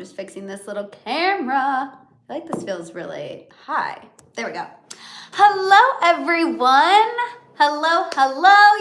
just fixing this little camera. I like this feels really high. There we go. Hello, everyone. Hello,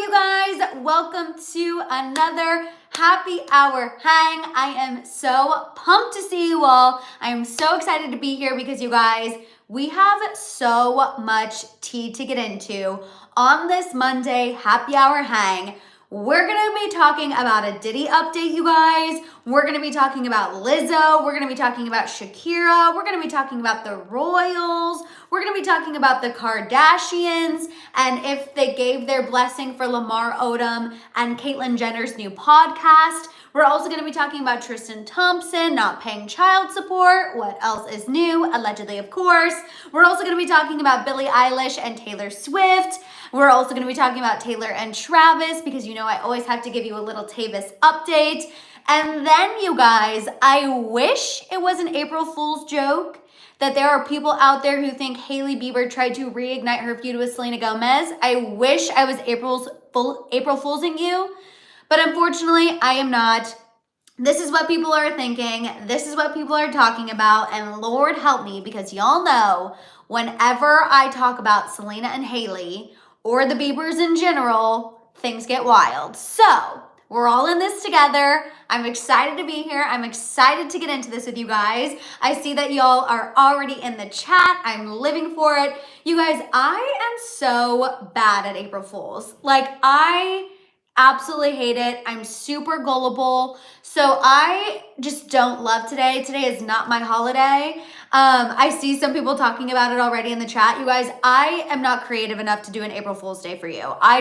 you guys. Welcome to another happy hour hang. I am so pumped to see you all. I am so excited to be here because you guys, we have so much tea to get into on this Monday happy hour hang. We're gonna be talking about a Diddy update, you guys. We're gonna be talking about Lizzo. We're gonna be talking about Shakira. We're gonna be talking about the Royals. We're gonna be talking about the Kardashians and if they gave their blessing for Lamar Odom and Caitlyn Jenner's new podcast. We're also gonna be talking about Tristan Thompson not paying child support. What else is new? Allegedly, of course. We're also gonna be talking about Billie Eilish and Taylor Swift. We're also going to be talking about Taylor and Travis because you know I always have to give you a little Tavis update. And then you guys, I wish it was an April Fool's joke that there are people out there who think Hailey Bieber tried to reignite her feud with Selena Gomez. I wish I was April Foolsing you, but unfortunately I am not. This is what people are thinking. This is what people are talking about. And Lord help me because y'all know whenever I talk about Selena and Hailey, or the Biebers in general, things get wild. So we're all in this together. I'm excited to be here. I'm excited to get into this with you guys. I see that y'all are already in the chat. I'm living for it. You guys, I am so bad at April Fools. Like, I absolutely hate it. I'm super gullible. So I just don't love today. Today is not my holiday. I see some people talking about it already in the chat. You guys, I am not creative enough to do an April Fool's Day for you. I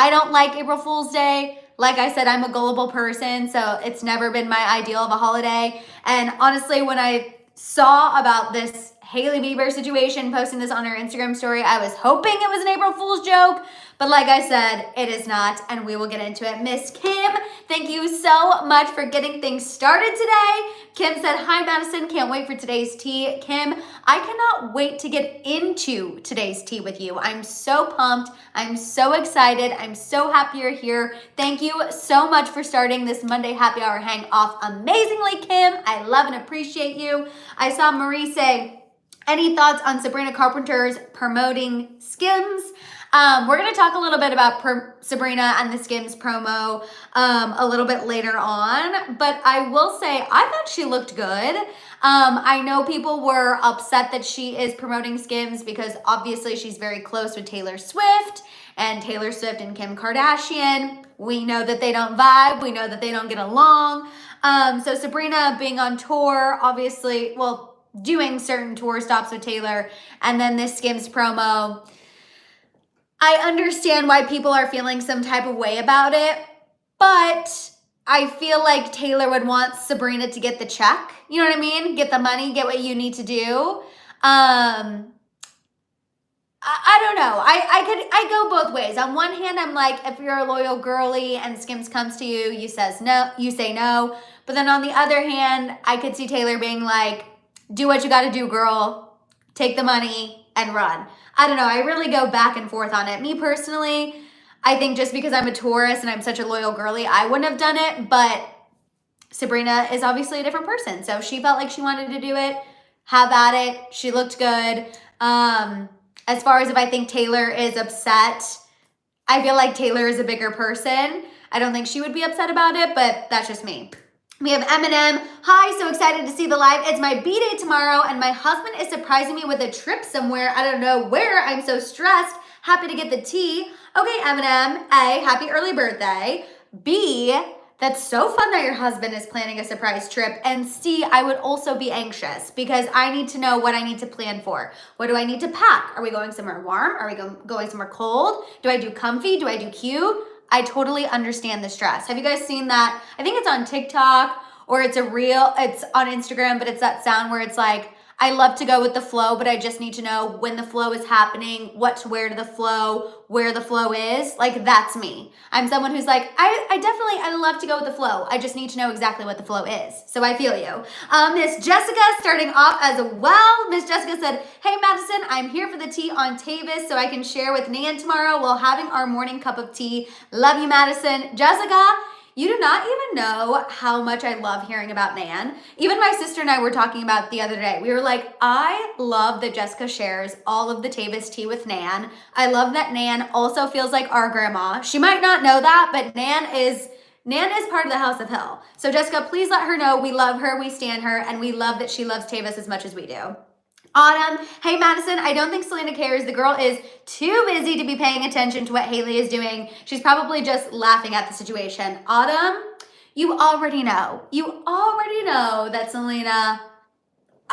don't like April Fool's Day. Like I said, I'm a gullible person, so it's never been my ideal of a holiday. And honestly, when I saw about this Hailey Bieber situation, posting this on her Instagram story, I was hoping it was an April Fool's joke, but like I said, it is not, and we will get into it. Miss Kim, thank you so much for getting things started today. Kim said, hi Madison, can't wait for today's tea. Kim, I cannot wait to get into today's tea with you. I'm so pumped, I'm so excited, I'm so happy you're here. Thank you so much for starting this Monday happy hour hang off amazingly, Kim. I love and appreciate you. I saw Marie say, any thoughts on Sabrina Carpenter's promoting Skims? We're going to talk a little bit about Sabrina and the Skims promo a little bit later on, but I will say I thought she looked good. I know people were upset that she is promoting Skims because obviously she's very close with Taylor Swift and Kim Kardashian. We know that they don't vibe. We know that they don't get along. So Sabrina being on tour, obviously, well, doing certain tour stops with Taylor, and then this Skims promo. I understand why people are feeling some type of way about it, but I feel like Taylor would want Sabrina to get the check. You know what I mean? Get the money, get what you need to do. I don't know. I go both ways. On one hand, I'm like, if you're a loyal girly and Skims comes to you, you say no. But then on the other hand, I could see Taylor being like, do what you gotta do, girl. Take the money and run. I don't know. I really go back and forth on it. Me personally, I think just because I'm a Taurus and I'm such a loyal girly, I wouldn't have done it. But Sabrina is obviously a different person. So she felt like she wanted to do it. Have at it. She looked good. As far as if I think Taylor is upset, I feel like Taylor is a bigger person. I don't think she would be upset about it, but that's just me. We have Eminem. Hi, so excited to see the live. It's my B-day tomorrow, and my husband is surprising me with a trip somewhere. I don't know where. I'm so stressed. Happy to get the tea. Okay, Eminem. A, happy early birthday. B, that's so fun that your husband is planning a surprise trip. And C, I would also be anxious because I need to know what I need to plan for. What do I need to pack? Are we going somewhere warm? Are we going somewhere cold? Do I do comfy? Do I do cute? I totally understand the stress. Have you guys seen that? I think it's on TikTok or it's on Instagram, but it's that sound where it's like, I love to go with the flow, but I just need to know when the flow is happening, what to wear to the flow, where the flow is. Like, that's me. I'm someone who's like, I love to go with the flow. I just need to know exactly what the flow is. So I feel you. Miss Jessica starting off as well. Miss Jessica said, hey Madison, I'm here for the tea on Tavis so I can share with Nan tomorrow while having our morning cup of tea. Love you, Madison. Jessica, You do not even know how much I love hearing about Nan. Even my sister and I were talking about the other day. We were like, I love that Jessica shares all of the Tavis tea with Nan. I love that Nan also feels like our grandma. She might not know that, but Nan is part of the House of Hill. So Jessica, please let her know we love her, we stan her, and we love that she loves Tavis as much as we do. Autumn, hey Madison, I don't think Selena cares. The girl is too busy to be paying attention to what Hailey is doing. She's probably just laughing at the situation. Autumn, you already know. You already know that Selena,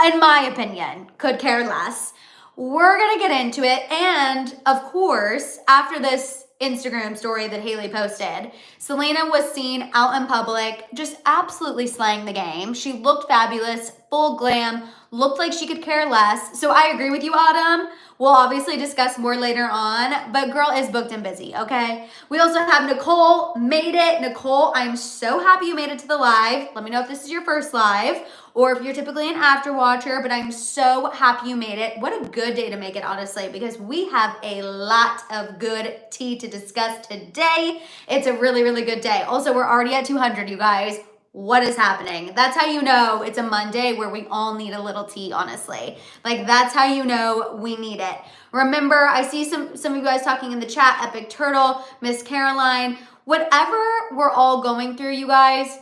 in my opinion, could care less. We're gonna get into it. And of course, after this Instagram story that Hailey posted, Selena was seen out in public just absolutely slaying the game. She looked fabulous, full glam, looked like she could care less. So I agree with you, Autumn. We'll obviously discuss more later on, but girl is booked and busy, okay? We also have Nicole made it. Nicole, I'm so happy you made it to the live. Let me know if this is your first live or if you're typically an after watcher, but I'm so happy you made it. What a good day to make it, honestly, because we have a lot of good tea to discuss today. It's a really, really good day. Also, we're already at 200, you guys. What is happening? That's how you know it's a Monday where we all need a little tea, honestly. Like, that's how you know we need it. Remember, I see some of you guys talking in the chat, Epic Turtle, Miss Caroline, whatever we're all going through, you guys,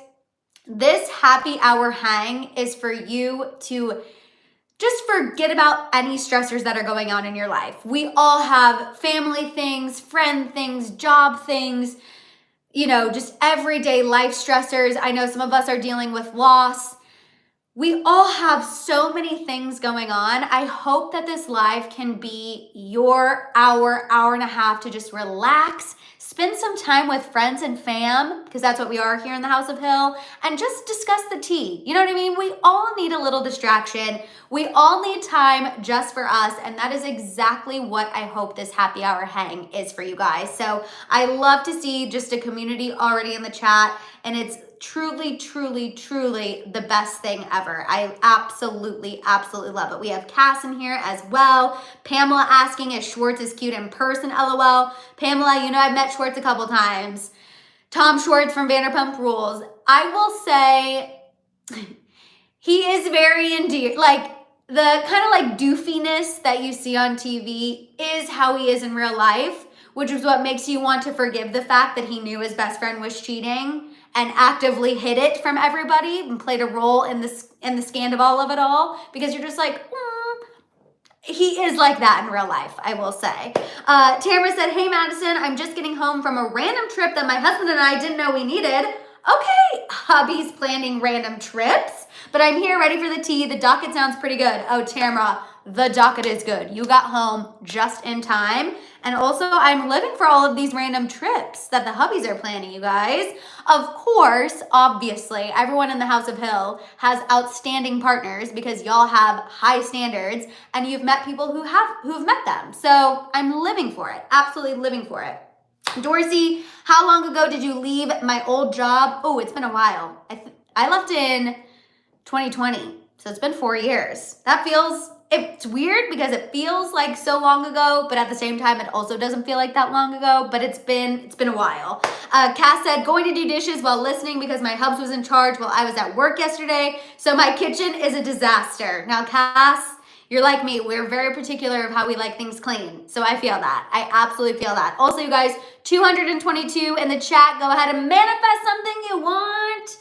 this happy hour hang is for you to just forget about any stressors that are going on in your life. We all have family things, friend things, job things, you know, just everyday life stressors. I know some of us are dealing with loss. We all have so many things going on. I hope that this live can be your hour and a half to just relax, spend some time with friends and fam, because that's what we are here in the House of Hill, and just discuss the tea. You know what I mean? We all need a little distraction. We all need time just for us, and that is exactly what I hope this happy hour hang is for you guys. So I love to see just a community already in the chat, and it's truly, truly, truly the best thing ever. I absolutely, absolutely love it. We have Cass in here as well. Pamela asking if Schwartz is cute in person, LOL. Pamela, you know I've met Schwartz a couple times. Tom Schwartz from Vanderpump Rules. I will say he is very endearing. Like, the kind of like doofiness that you see on TV is how he is in real life, which is what makes you want to forgive the fact that he knew his best friend was cheating and actively hid it from everybody and played a role in the scandal of it all, because you're just like, he is like that in real life, I will say. Tamara said, hey Madison, I'm just getting home from a random trip that my husband and I didn't know we needed. Okay, hubby's planning random trips, but I'm here ready for the tea. The docket sounds pretty good. Oh, Tamara, the docket is good. You got home just in time. And also, I'm living for all of these random trips that the hubbies are planning, you guys. Of course, obviously, everyone in the House of Hill has outstanding partners because y'all have high standards and you've met people who've met them. So I'm living for it, absolutely living for it. Dorsey, how long ago did you leave my old job? Oh, it's been a while. I left in 2020, so it's been 4 years. It's weird because it feels like so long ago, but at the same time, it also doesn't feel like that long ago, but it's been a while. Cass said, going to do dishes while listening because my hubs was in charge while I was at work yesterday, so my kitchen is a disaster. Now, Cass, you're like me. We're very particular of how we like things clean, so I feel that. I absolutely feel that. Also, you guys, 222 in the chat. Go ahead and manifest something you want.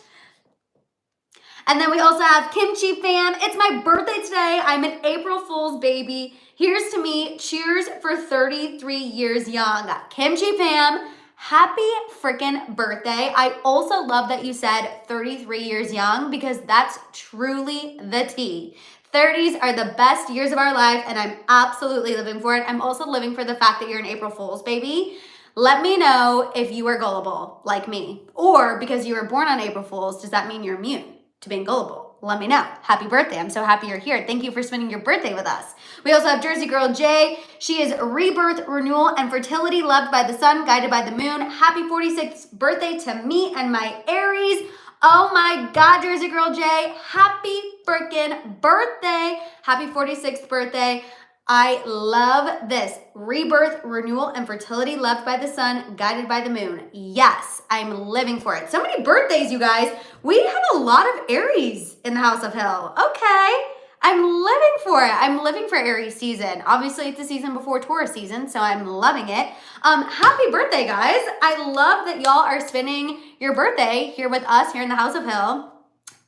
And then we also have Kimchi Fam. It's my birthday today. I'm an April Fool's baby. Here's to me. Cheers for 33 years young. Kimchi Fam, happy freaking birthday. I also love that you said 33 years young because that's truly the tea. 30s are the best years of our life and I'm absolutely living for it. I'm also living for the fact that you're an April Fool's baby. Let me know if you are gullible like me, or because you were born on April Fool's, does that mean you're immune to being gullible? Let me know. Happy birthday. I'm so happy you're here. Thank you for spending your birthday with us. We also have Jersey Girl J. She is rebirth, renewal, and fertility, loved by the sun, guided by the moon. Happy 46th birthday to me and my Aries. Oh my God, Jersey Girl J. Happy freaking birthday. Happy 46th birthday. I love this. Rebirth, renewal, and fertility, loved by the sun, guided by the moon. Yes, I'm living for it. So many birthdays, you guys. We have a lot of Aries in the House of Hill. Okay. I'm living for it. I'm living for Aries season. Obviously, it's the season before Taurus season, so I'm loving it. Happy birthday, guys. I love that y'all are spending your birthday here with us here in the House of Hill.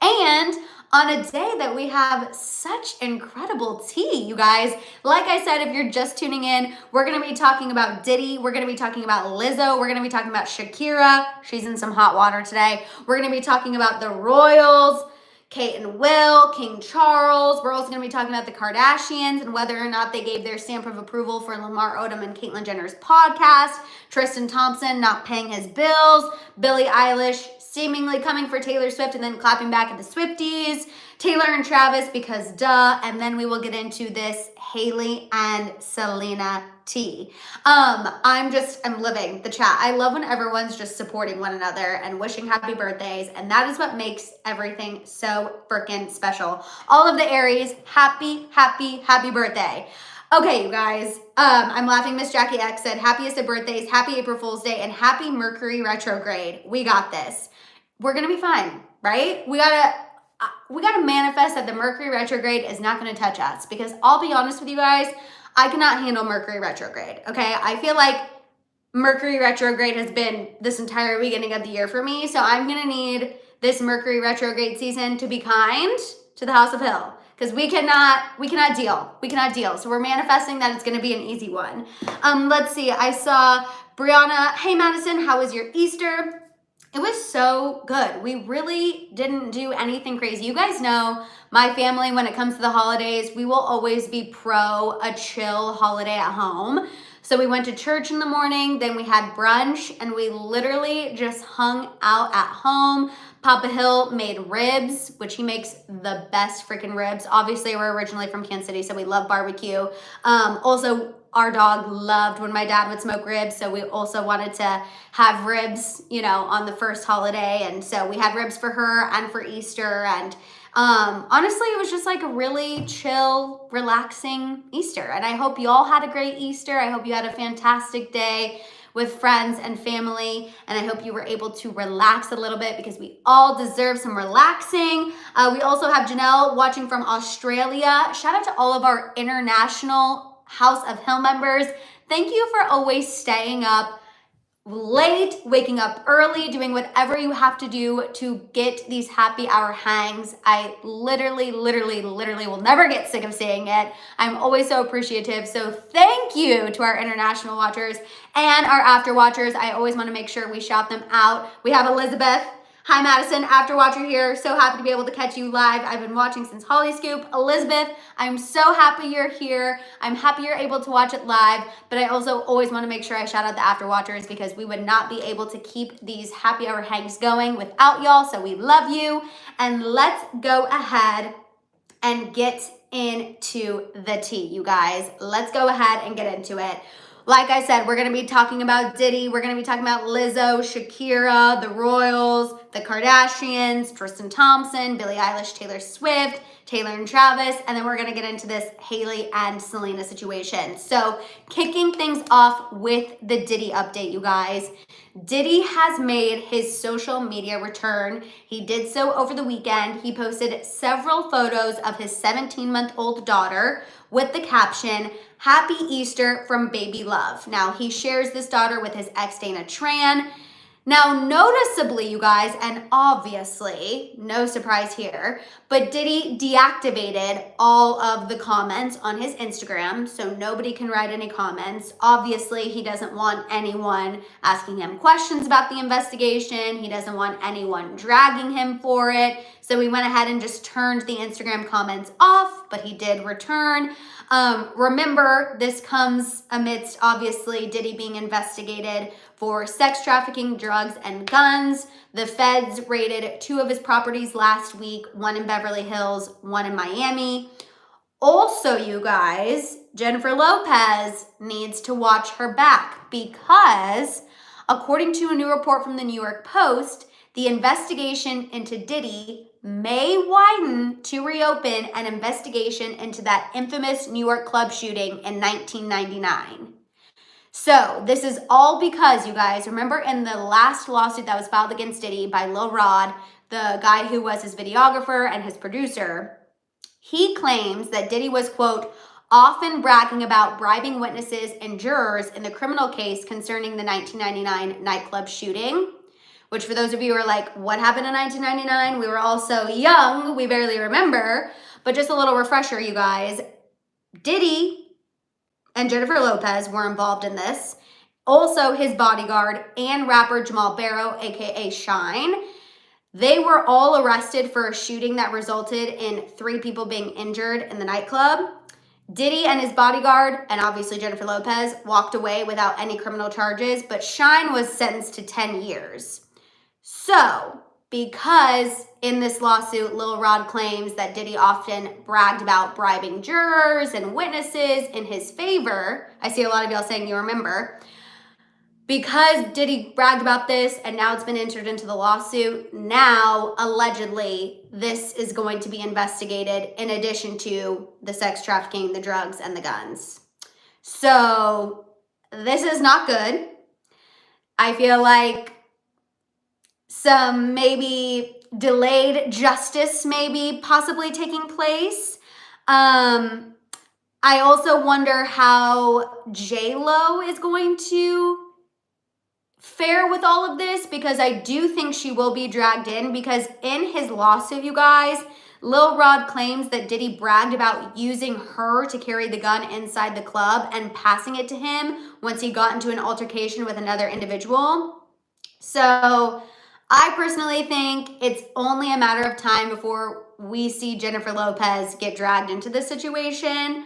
And on a day that we have such incredible tea, you guys. Like I said, if you're just tuning in, we're going to be talking about Diddy. We're going to be talking about Lizzo. We're going to be talking about Shakira. She's in some hot water today. We're going to be talking about the Royals, Kate and Will, King Charles. We're also going to be talking about the Kardashians and whether or not they gave their stamp of approval for Lamar Odom and Caitlyn Jenner's podcast. Tristan Thompson not paying his bills. Billie Eilish seemingly coming for Taylor Swift and then clapping back at the Swifties. Taylor and Travis because duh. And then we will get into this Hailey and Selena tea. I'm living the chat. I love when everyone's just supporting one another and wishing happy birthdays. And that is what makes everything so freaking special. All of the Aries, happy, happy, happy birthday. Okay, you guys, I'm laughing. Miss Jackie X said, happiest of birthdays, happy April Fool's Day, and happy Mercury retrograde. We got this. We're gonna be fine, right? We gotta manifest that the Mercury retrograde is not gonna touch us, because I'll be honest with you guys, I cannot handle Mercury retrograde, okay? I feel like Mercury retrograde has been this entire beginning of the year for me, so I'm gonna need this Mercury retrograde season to be kind to the House of Hill, because we cannot deal. So we're manifesting that it's gonna be an easy one. Let's see, I saw Brianna, hey Madison, how was your Easter? It was so good. We really didn't do anything crazy. You guys know my family, when it comes to the holidays, we will always be pro a chill holiday at home. So we went to church in the morning, then we had brunch, and we literally just hung out at home. Papa Hill made ribs, which he makes the best freaking ribs. Obviously, we're originally from Kansas City, so we love barbecue. Also, our dog loved when my dad would smoke ribs, so we also wanted to have ribs, you know, on the first holiday. And so we had ribs for her and for Easter. And honestly, it was just like a really chill, relaxing Easter. And I hope you all had a great Easter. I hope you had a fantastic day with friends and family. And I hope you were able to relax a little bit, because we all deserve some relaxing. We also have Janelle watching from Australia. Shout out to all of our international House of Hill members. Thank you for always staying up late, waking up early, doing whatever you have to do to get these happy hour hangs. I literally will never get sick of saying it. I'm always so appreciative. So thank you to our international watchers and our after watchers. I always want to make sure we shout them out. We have Elizabeth. Hi Madison, after watcher here. So happy to be able to catch you live. I've been watching since Holly Scoop. Elizabeth, I'm so happy you're here. I'm happy you're able to watch it live, but I also always want to make sure I shout out the after watchers, because we would not be able to keep these happy hour hangs going without y'all. So we love you, and let's go ahead and get into the tea, you guys. Let's go ahead and get into it. Like I said, we're going to be talking about Diddy. We're going to be talking about Lizzo, Shakira, the Royals, the Kardashians, Tristan Thompson, Billie Eilish, Taylor Swift, Taylor and Travis, and then we're going to get into this Hailey and Selena situation. So kicking things off with the Diddy update, you guys. Diddy has made his social media return. He did so over the weekend. He posted several photos of his 17-month-old daughter with the caption, "Happy Easter from Baby Love." Now, he shares this daughter with his ex, Dana Tran. Now, noticeably, you guys, and obviously, no surprise here, but Diddy deactivated all of the comments on his Instagram, so nobody can write any comments. Obviously, he doesn't want anyone asking him questions about the investigation. He doesn't want anyone dragging him for it. So we went ahead and just turned the Instagram comments off, but he did return. Remember, this comes amidst, obviously, Diddy being investigated for sex trafficking, drugs, and guns. The feds raided 2 of his properties last week, one in Beverly Hills, one in Miami. Also, you guys, Jennifer Lopez needs to watch her back, because according to a new report from the New York Post, the investigation into Diddy may widen to reopen an investigation into that infamous New York club shooting in 1999. So this is all because, you guys, remember in the last lawsuit that was filed against Diddy by Lil Rod, the guy who was his videographer and his producer, he claims that Diddy was, quote, often bragging about bribing witnesses and jurors in the criminal case concerning the 1999 nightclub shooting, which for those of you who are like, what happened in 1999? We were all so young, we barely remember. But just a little refresher, you guys. Diddy and Jennifer Lopez were involved in this. Also his bodyguard and rapper Jamal Barrow, aka Shine. They were all arrested for a shooting that resulted in 3 people being injured in the nightclub. Diddy and his bodyguard, and obviously Jennifer Lopez, walked away without any criminal charges, but Shine was sentenced to 10 years. So, because in this lawsuit, Lil Rod claims that Diddy often bragged about bribing jurors and witnesses in his favor, I see a lot of y'all saying you remember, because Diddy bragged about this and now it's been entered into the lawsuit, now allegedly this is going to be investigated in addition to the sex trafficking, the drugs, and the guns. So this is not good. I feel like some maybe delayed justice maybe possibly taking place. I also wonder how J-Lo is going to fare with all of this, because I do think she will be dragged in, because in his lawsuit, you guys, Lil Rod claims that Diddy bragged about using her to carry the gun inside the club and passing it to him once he got into an altercation with another individual. So I personally think it's only a matter of time before we see Jennifer Lopez get dragged into this situation.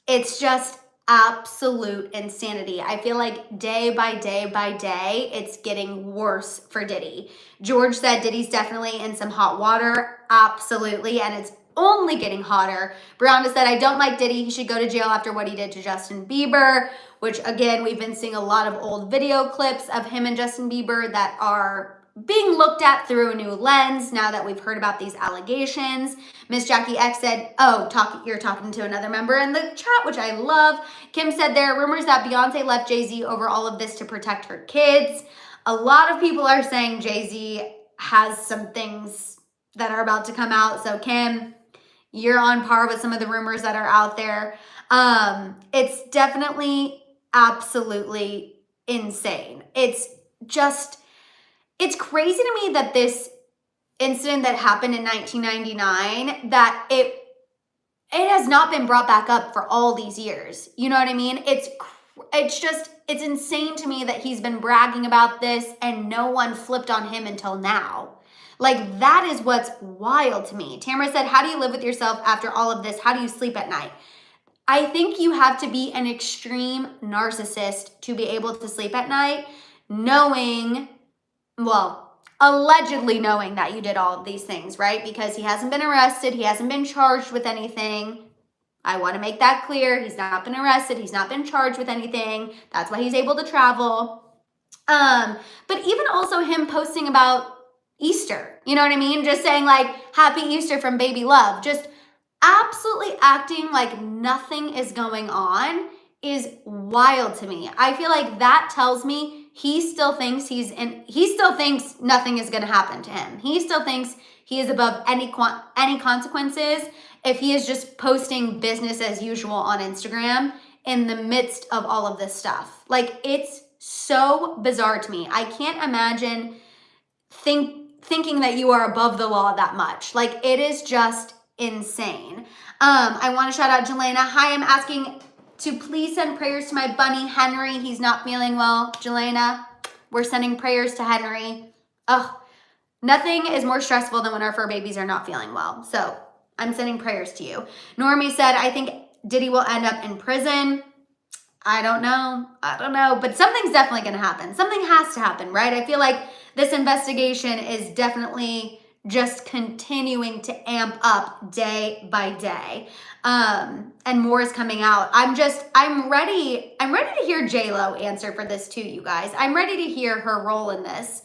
It's just absolute insanity. I feel like day by day by day, it's getting worse for Diddy. George said Diddy's definitely in some hot water. Absolutely. And it's only getting hotter. Brianna said, I don't like Diddy. He should go to jail after what he did to Justin Bieber, which again, we've been seeing a lot of old video clips of him and Justin Bieber that are being looked at through a new lens now that we've heard about these allegations. Miss Jackie X said, oh, you're talking to another member in the chat, which I love. Kim said there are rumors that Beyonce left Jay-Z over all of this to protect her kids. A lot of people are saying Jay-Z has some things that are about to come out. So Kim, you're on par with some of the rumors that are out there. It's definitely absolutely insane. It's crazy to me that this incident that happened in 1999, that it has not been brought back up for all these years. You know what I mean? It's insane to me that he's been bragging about this and no one flipped on him until now. Like, that is what's wild to me. Tamara said, how do you live with yourself after all of this? How do you sleep at night? I think you have to be an extreme narcissist to be able to sleep at night, allegedly knowing that you did all of these things, right? Because he hasn't been arrested. He hasn't been charged with anything. I want to make that clear. He's not been arrested. He's not been charged with anything. That's why he's able to travel. But even also him posting about Easter, you know what I mean? Just saying like, Happy Easter from Baby Love. Just absolutely acting like nothing is going on is wild to me. I feel like that tells me he still thinks nothing is going to happen to him. He still thinks he is above any consequences if he is just posting business as usual on Instagram in the midst of all of this stuff. Like, it's so bizarre to me. I can't imagine thinking that you are above the law that much. Like, it is just insane. I want to shout out Jelena. Hi, I'm asking to please send prayers to my bunny, Henry. He's not feeling well. Jelena, we're sending prayers to Henry. Ugh, nothing is more stressful than when our fur babies are not feeling well. So I'm sending prayers to you. Normie said, I think Diddy will end up in prison. I don't know. But something's definitely going to happen. Something has to happen, right? I feel like this investigation is definitely just continuing to amp up day by day. And more is coming out. I'm ready to hear J-Lo answer for this too, you guys. I'm ready to hear her role in this.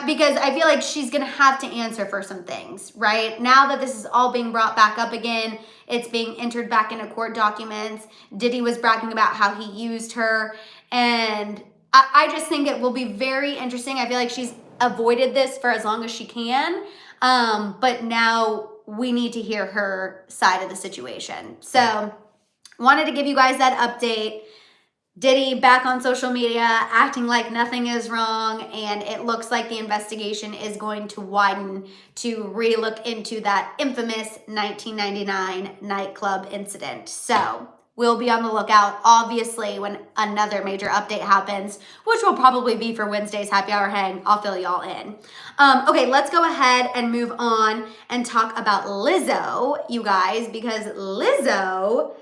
because I feel like she's gonna have to answer for some things, right? Now that this is all being brought back up again, it's being entered back into court documents. Diddy was bragging about how he used her, and I just think it will be very interesting. I feel like she's avoided this for as long as she can, but now we need to hear her side of the situation. So wanted to give you guys that update. Diddy back on social media acting like nothing is wrong, and it looks like the investigation is going to widen to relook into that infamous 1999 nightclub incident. So we'll be on the lookout, obviously, when another major update happens, which will probably be for Wednesday's Happy Hour Hang. I'll fill y'all in. Okay, let's go ahead and move on and talk about Lizzo, you guys, because Lizzo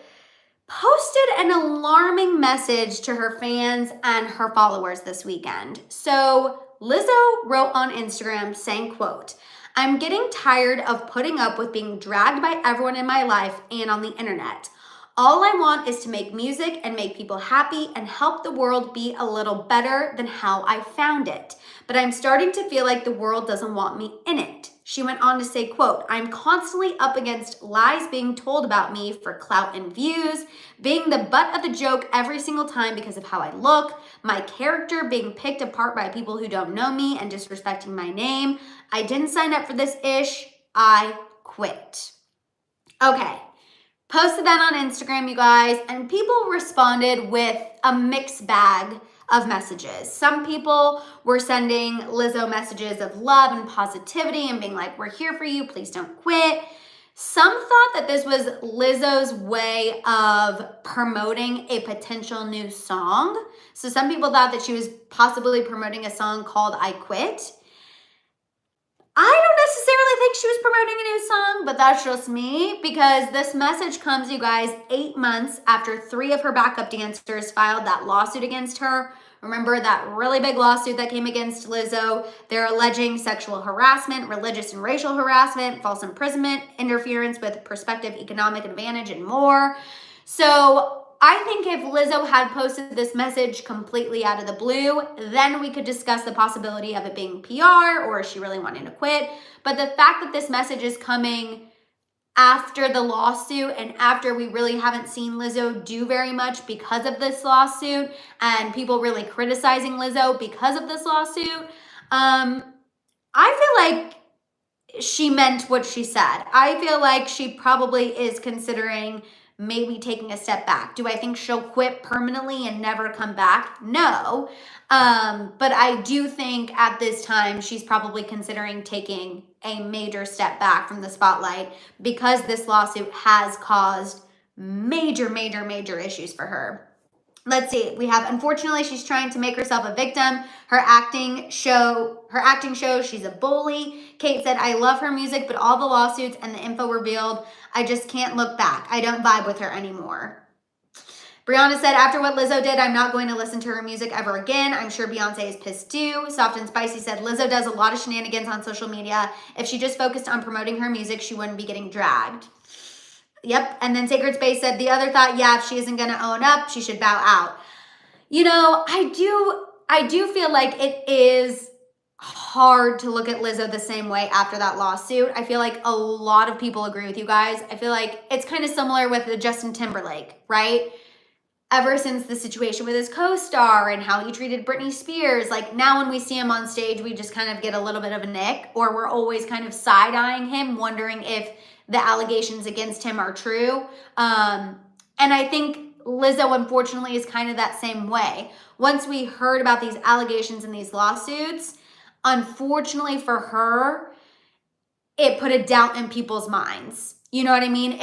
posted an alarming message to her fans and her followers this weekend. So Lizzo wrote on Instagram saying, quote, "I'm getting tired of putting up with being dragged by everyone in my life and on the internet. All I want is to make music and make people happy and help the world be a little better than how I found it. But I'm starting to feel like the world doesn't want me in it." She went on to say, quote, "I'm constantly up against lies being told about me for clout and views, being the butt of the joke every single time because of how I look, my character being picked apart by people who don't know me and disrespecting my name. I didn't sign up for this ish. I quit." Okay. Posted that on Instagram, you guys, and people responded with a mixed bag of messages. Some people were sending Lizzo messages of love and positivity and being like, "We're here for you, please don't quit." Some thought that this was Lizzo's way of promoting a potential new song. So some people thought that she was possibly promoting a song called "I Quit." I don't necessarily think she was promoting a new song, but that's just me, because this message comes, you guys, 8 months after 3 of her backup dancers filed that lawsuit against her. Remember that really big lawsuit that came against Lizzo? They're alleging sexual harassment, religious and racial harassment, false imprisonment, interference with prospective economic advantage, and more. So I think if Lizzo had posted this message completely out of the blue, then we could discuss the possibility of it being PR or is she really wanting to quit. But the fact that this message is coming after the lawsuit and after we really haven't seen Lizzo do very much because of this lawsuit and people really criticizing Lizzo because of this lawsuit, I feel like she meant what she said. I feel like she probably is considering maybe taking a step back. Do I think she'll quit permanently and never come back? No. But I do think at this time she's probably considering taking a major step back from the spotlight because this lawsuit has caused major issues for her. Let's see. We have, unfortunately, she's trying to make herself a victim. Her acting shows she's a bully. Kate said, "I love her music, but all the lawsuits and the info revealed, I just can't look back. I don't vibe with her anymore." Brianna said, "After what Lizzo did, I'm not going to listen to her music ever again. I'm sure Beyonce is pissed too." Soft and Spicy said, "Lizzo does a lot of shenanigans on social media. If she just focused on promoting her music, she wouldn't be getting dragged." Yep. And then Sacred Space said, "The other thought, yeah, if she isn't going to own up, she should bow out." You know, I do feel like it is hard to look at Lizzo the same way after that lawsuit. I feel like a lot of people agree with you guys. I feel like it's kind of similar with the Justin Timberlake, right? Ever since the situation with his co-star and how he treated Britney Spears, like now when we see him on stage, we just kind of get a little bit of a nick, or we're always kind of side-eyeing him, wondering if the allegations against him are true. And I think Lizzo, unfortunately, is kind of that same way. Once we heard about these allegations and these lawsuits, unfortunately for her, it put a doubt in people's minds. You know what I mean?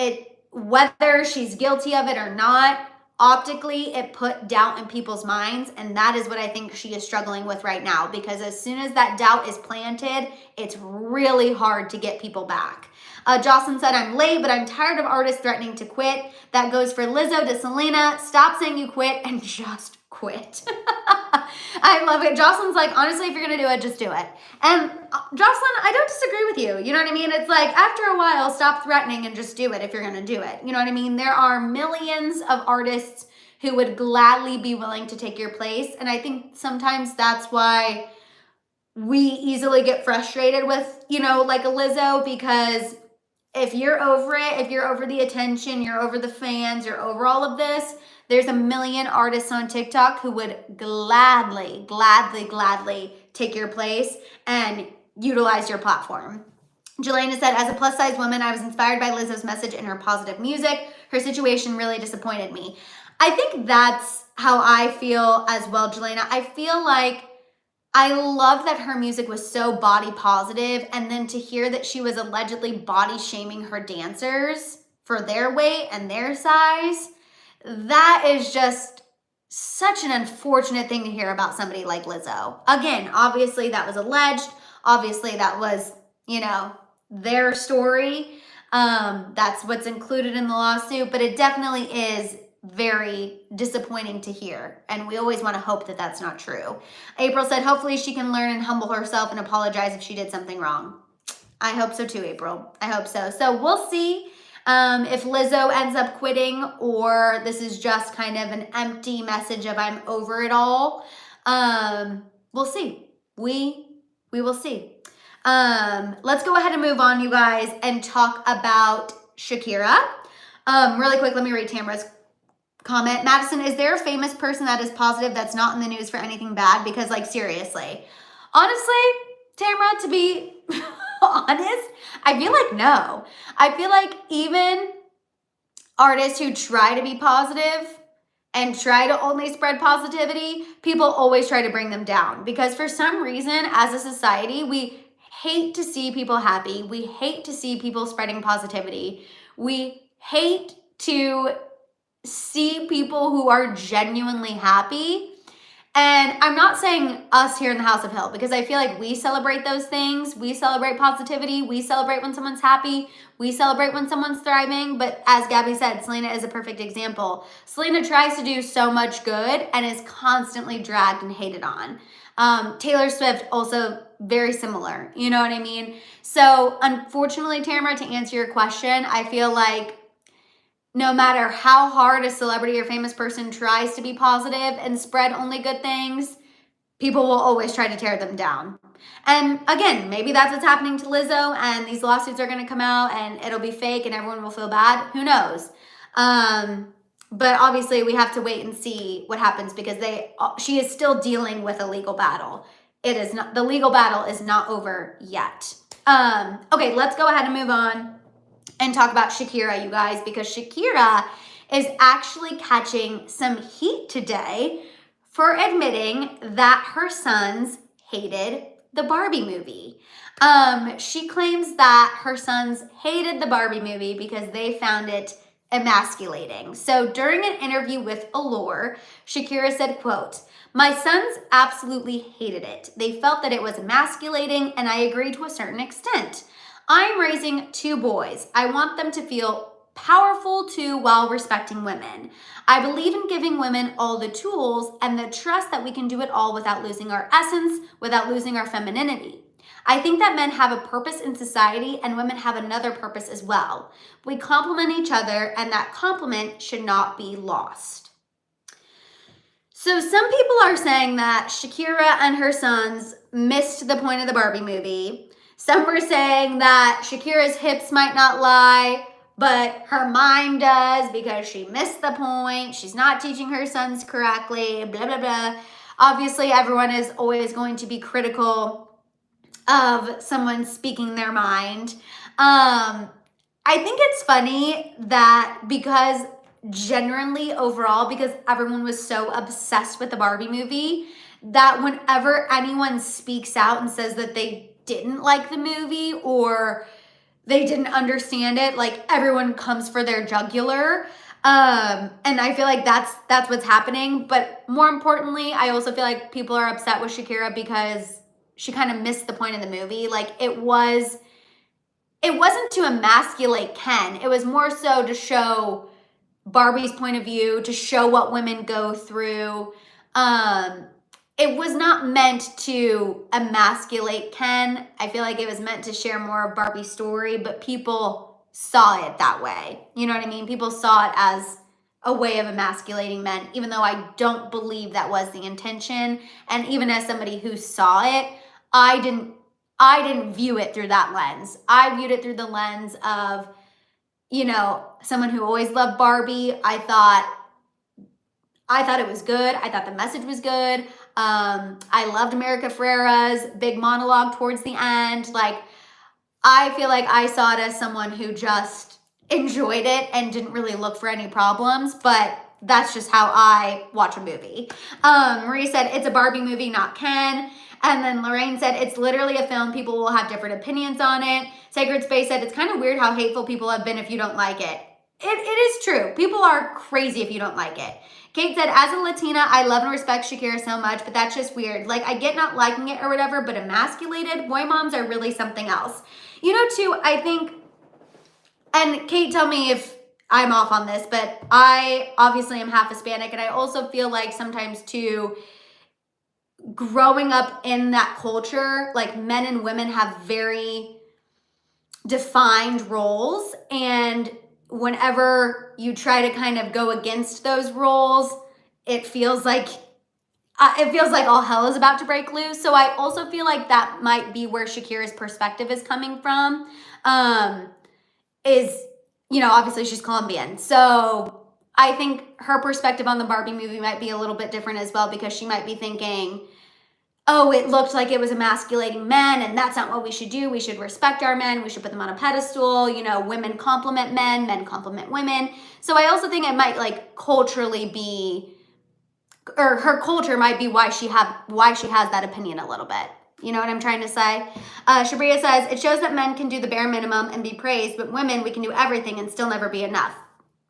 Whether she's guilty of it or not, optically, it put doubt in people's minds, and that is what I think she is struggling with right now, because as soon as that doubt is planted, it's really hard to get people back. Jocelyn said, "I'm late, but I'm tired of artists threatening to quit." That goes for Lizzo to Selena. Stop saying you quit and just quit. I love it. Jocelyn's like, honestly, if you're going to do it, just do it. And Jocelyn, I don't disagree with you. You know what I mean? It's like, after a while, stop threatening and just do it if you're going to do it. You know what I mean? There are millions of artists who would gladly be willing to take your place. And I think sometimes that's why we easily get frustrated with, you know, like a Lizzo, because if you're over it, if you're over the attention, you're over the fans, you're over all of this, there's a million artists on TikTok who would gladly take your place and utilize your platform. Jelena said, as a plus size woman, I was inspired by Lizzo's message and her positive music. Her situation really disappointed me. I think that's how I feel as well, Jelena. I feel like I love that her music was so body positive, and then to hear that she was allegedly body shaming her dancers for their weight and their size, that is just such an unfortunate thing to hear about somebody like Lizzo. Again, obviously that was alleged. Obviously that was, you know, their story. That's what's included in the lawsuit, but it definitely is very disappointing to hear, and we always want to hope that that's not true. April said, hopefully she can learn and humble herself and apologize if she did something wrong. I hope so too, April. I hope so. So we'll see if Lizzo ends up quitting, or this is just kind of an empty message of I'm over it all. We'll see. We will see. Let's go ahead and move on, you guys, and talk about Shakira. Really quick, let me read Tamara's comment. Madison, is there a famous person that is positive that's not in the news for anything bad? Because, like, seriously. Honestly, Tamara, to be honest, I feel like no. I feel like even artists who try to be positive and try to only spread positivity, people always try to bring them down. Because for some reason, as a society, we hate to see people happy. We hate to see people spreading positivity. We hate to see people who are genuinely happy. And I'm not saying us here in the House of Hill, because I feel like we celebrate those things. We celebrate positivity. We celebrate when someone's happy. We celebrate when someone's thriving. But as Gabby said, Selena is a perfect example. Selena tries to do so much good and is constantly dragged and hated on. Taylor Swift also very similar. You know what I mean? So unfortunately, Tamara, to answer your question, I feel like no matter how hard a celebrity or famous person tries to be positive and spread only good things, people will always try to tear them down. And again, maybe that's what's happening to Lizzo, and these lawsuits are going to come out and it'll be fake and everyone will feel bad. Who knows? But obviously we have to wait and see what happens, because she is still dealing with a legal battle. The legal battle is not over yet. Okay, let's go ahead and move on and talk about Shakira, you guys, because Shakira is actually catching some heat today for admitting that her sons hated the Barbie movie. She claims that her sons hated the Barbie movie because they found it emasculating. So during an interview with Allure, Shakira said, quote, "My sons absolutely hated it. They felt that it was emasculating, and I agree to a certain extent. I'm raising 2 boys. I want them to feel powerful too while respecting women. I believe in giving women all the tools and the trust that we can do it all without losing our essence, without losing our femininity. I think that men have a purpose in society and women have another purpose as well. We complement each other, and that complement should not be lost." So some people are saying that Shakira and her sons missed the point of the Barbie movie. Some were saying that Shakira's hips might not lie, but her mind does because she missed the point. She's not teaching her sons correctly, blah, blah, blah. Obviously, everyone is always going to be critical of someone speaking their mind. I think it's funny that because generally overall, because everyone was so obsessed with the Barbie movie, that whenever anyone speaks out and says that they didn't like the movie or they didn't understand it, like everyone comes for their jugular. And I feel like that's what's happening. But more importantly, I also feel like people are upset with Shakira because she kind of missed the point of the movie. Like it wasn't to emasculate Ken. It was more so to show Barbie's point of view, to show what women go through. It was not meant to emasculate Ken. I feel like it was meant to share more of Barbie's story, but people saw it that way. You know what I mean? People saw it as a way of emasculating men, even though I don't believe that was the intention. And even as somebody who saw it, I didn't view it through that lens. I viewed it through the lens of, you know, someone who always loved Barbie. I thought it was good. I thought the message was good. I loved America Ferrera's big monologue towards the end. Like, I feel like I saw it as someone who just enjoyed it and didn't really look for any problems, but that's just how I watch a movie. Marie said, it's a Barbie movie, not Ken. And then Lorraine said, it's literally a film. People will have different opinions on it. Sacred Space said, it's kind of weird how hateful people have been if you don't like it. It is true. People are crazy if you don't like it. Kate said, as a Latina, I love and respect Shakira so much, but that's just weird. Like, I get not liking it or whatever, but emasculated boy moms are really something else. You know, too, I think, and Kate, tell me if I'm off on this, but I obviously am half Hispanic, and I also feel like sometimes, too, growing up in that culture, like, men and women have very defined roles, and whenever you try to kind of go against those roles, it feels like all hell is about to break loose. So I also feel like that might be where Shakira's perspective is coming from. Is, you know, obviously she's Colombian. So I think her perspective on the Barbie movie might be a little bit different as well, because she might be thinking, oh, it looked like it was emasculating men, and that's not what we should do. We should respect our men. We should put them on a pedestal. You know, women compliment men, men compliment women. So I also think it might, like, culturally be, or her culture might be why she has that opinion a little bit. You know what I'm trying to say? Shabria says, it shows that men can do the bare minimum and be praised, but women, we can do everything and still never be enough.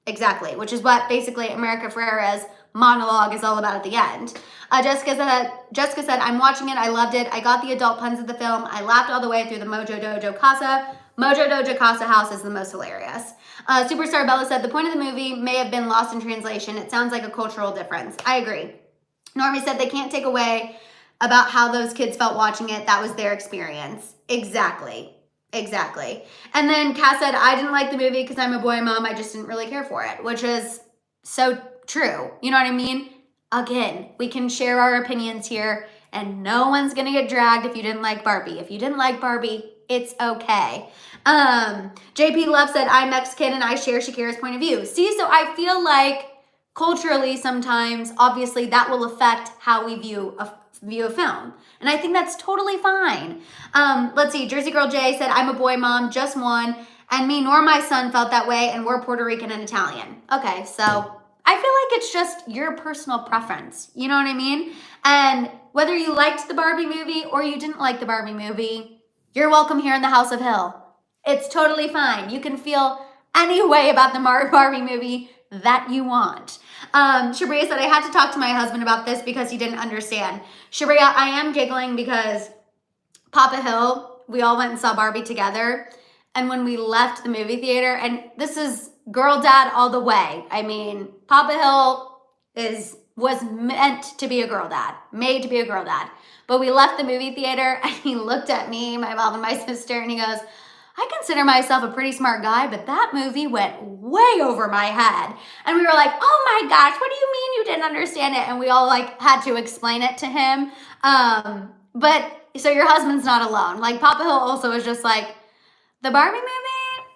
Exactly, which is what basically America Ferrera's monologue is all about at the end. Jessica said, I'm watching it. I loved it. I got the adult puns of the film. I laughed all the way through the Mojo Dojo Casa house is the most hilarious. Superstar Bella said, the point of the movie may have been lost in translation. It sounds like a cultural difference. I agree. Normie said, they can't take away about how those kids felt watching it. That was their experience. Exactly. And then Cass said, I didn't like the movie because I'm a boy mom. I just didn't really care for it, which is so true. You know what I mean? Again, we can share our opinions here, and no one's going to get dragged if you didn't like Barbie. If you didn't like Barbie, it's okay. JP Love said, I'm Mexican and I share Shakira's point of view. See, so I feel like culturally sometimes, obviously, that will affect how we view a film. And I think that's totally fine. Let's see, Jersey Girl J said, I'm a boy mom, just one, and me nor my son felt that way, and we're Puerto Rican and Italian. Okay, so I feel like it's just your personal preference. You know what I mean? And whether you liked the Barbie movie or you didn't like the Barbie movie, you're welcome here in the House of Hill. It's totally fine. You can feel any way about the Barbie movie that you want. Shabria said, I had to talk to my husband about this because he didn't understand. Shabria, I am giggling because Papa Hill, we all went and saw Barbie together. And when we left the movie theater, and this is girl dad all the way. I mean, Papa Hill was meant to be a girl dad, made to be a girl dad. But we left the movie theater and he looked at me, my mom and my sister, and he goes, I consider myself a pretty smart guy, but that movie went way over my head. And we were like, oh my gosh, what do you mean you didn't understand it? And we all like had to explain it to him. But so your husband's not alone. Like Papa Hill also was just like, the Barbie movie,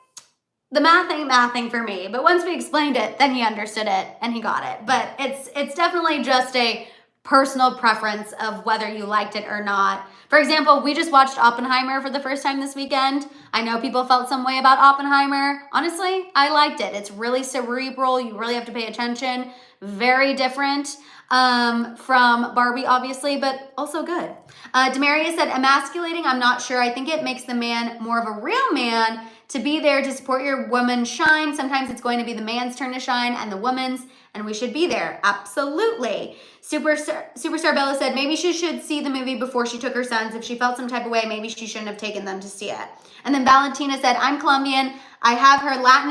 the math ain't mathing for me. But once we explained it, then he understood it and he got it. But it's definitely just a personal preference of whether you liked it or not. For example, we just watched Oppenheimer for the first time this weekend. I know people felt some way about Oppenheimer. Honestly, I liked it. It's really cerebral. You really have to pay attention. Very different from Barbie, obviously, but also good. Demaria said, emasculating, I'm not sure. I think it makes the man more of a real man to be there to support your woman shine. Sometimes it's going to be the man's turn to shine and the woman's, and we should be there. Absolutely. Superstar Bella said, maybe she should see the movie before she took her sons. If she felt some type of way, maybe she shouldn't have taken them to see it. And then Valentina said, I'm Colombian. I have heard Latin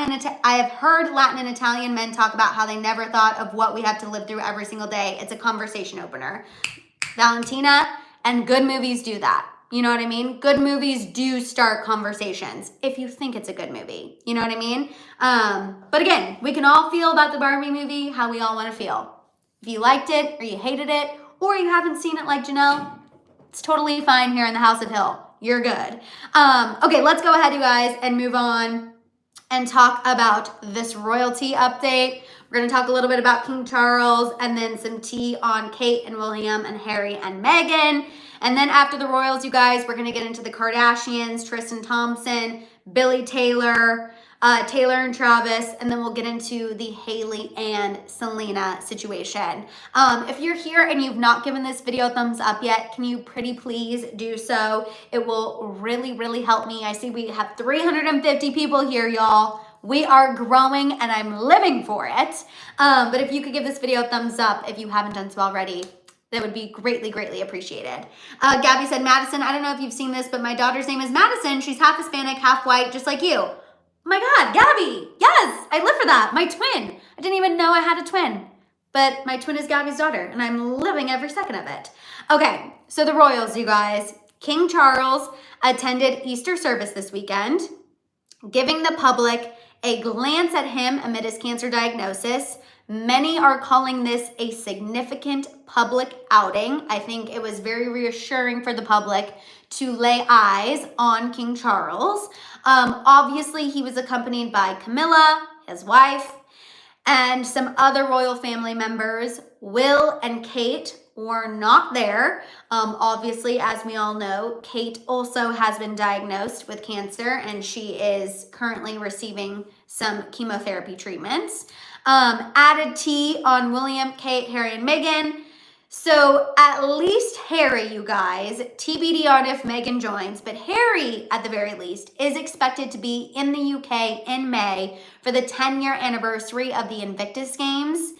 and Italian men talk about how they never thought of what we have to live through every single day. It's a conversation opener. Valentina, and good movies do that. You know what I mean? Good movies do start conversations if you think it's a good movie. You know what I mean? But again, we can all feel about the Barbie movie how we all want to feel. If you liked it or you hated it or you haven't seen it like Janelle, It's totally fine here in the House of Hill. You're good. Okay, let's go ahead, you guys, and move on and talk about this royalty update. We're going to talk a little bit about King Charles and then some tea on Kate and William and Harry and Meghan. And then after the royals, you guys, we're going to get into the Kardashians, Tristan Thompson, Billy Taylor, Taylor and Travis, and then we'll get into the Hailey and Selena situation. If you're here and you've not given this video a thumbs up yet, can you pretty please do so? It will really, really help me. I see we have 350 people here, y'all. We are growing and I'm living for it. But if you could give this video a thumbs up if you haven't done so already, that would be greatly, greatly appreciated. Gabby said, Madison, I don't know if you've seen this, but my daughter's name is Madison. She's half Hispanic, half white, just like you. Oh my God, Gabby, yes, I live for that. My twin. I didn't even know I had a twin, but my twin is Gabby's daughter and I'm living every second of it. Okay, so the royals, you guys. King Charles attended Easter service this weekend, giving the public a glance at him amid his cancer diagnosis. Many are calling this a significant public outing. I think it was very reassuring for the public to lay eyes on King Charles. Obviously, he was accompanied by Camilla, his wife, and some other royal family members. Will and Kate were not there. Obviously, as we all know, Kate also has been diagnosed with cancer and she is currently receiving some chemotherapy treatments. Added tea on William, Kate, Harry, and Meghan. So at least Harry, you guys, TBD on if Meghan joins, but Harry, at the very least, is expected to be in the UK in May for the 10-year anniversary of the Invictus Games.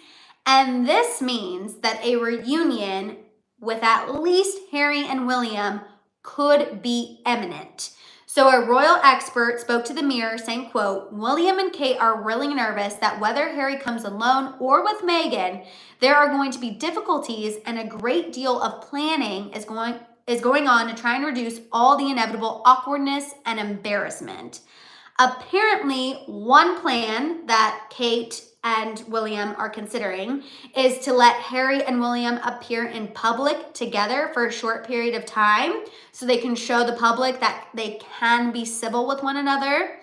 And this means that a reunion with at least Harry and William could be imminent. So a royal expert spoke to the Mirror saying, quote, William and Kate are really nervous that whether Harry comes alone or with Meghan, there are going to be difficulties and a great deal of planning is going on to try and reduce all the inevitable awkwardness and embarrassment. Apparently, one plan that Kate and William are considering is to let Harry and William appear in public together for a short period of time so they can show the public that they can be civil with one another.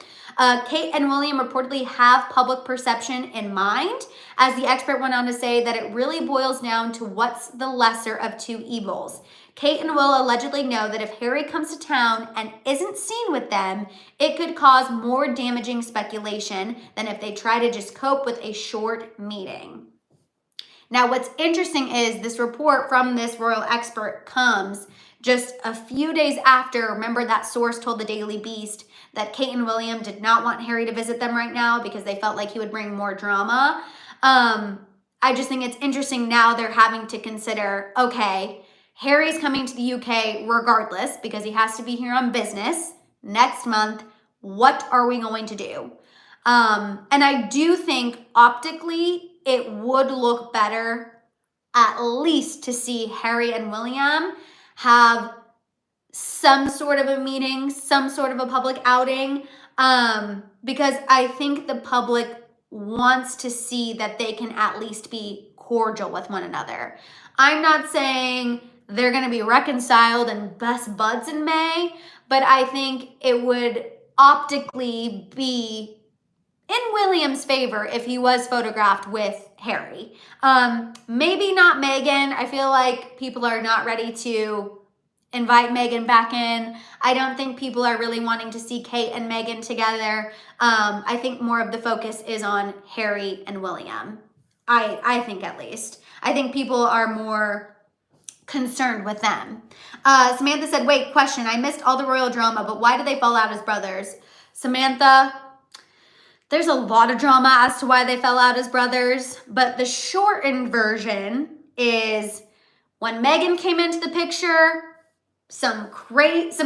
Kate and William reportedly have public perception in mind, as the expert went on to say that it really boils down to what's the lesser of two evils. Kate and Will allegedly know that if Harry comes to town and isn't seen with them, it could cause more damaging speculation than if they try to just cope with a short meeting. Now, what's interesting is this report from this royal expert comes just a few days after. Remember, that source told the Daily Beast that Kate and William did not want Harry to visit them right now because they felt like he would bring more drama. I just think it's interesting now they're having to consider, okay, Harry's coming to the UK regardless because he has to be here on business next month. What are we going to do? And I do think optically it would look better at least to see Harry and William have some sort of a meeting, some sort of a public outing, because I think the public wants to see that they can at least be cordial with one another. I'm not saying they're going to be reconciled and best buds in May, but I think it would optically be in William's favor if he was photographed with Harry. Maybe not Meghan. I feel like people are not ready to invite Meghan back in. I don't think people are really wanting to see Kate and Meghan together. I think more of the focus is on Harry and William. I think at least. I think people are more concerned with them. Samantha said, wait, question. I missed all the royal drama, but why did they fall out as brothers? Samantha, there's a lot of drama as to why they fell out as brothers, but the shortened version is when Meghan came into the picture, some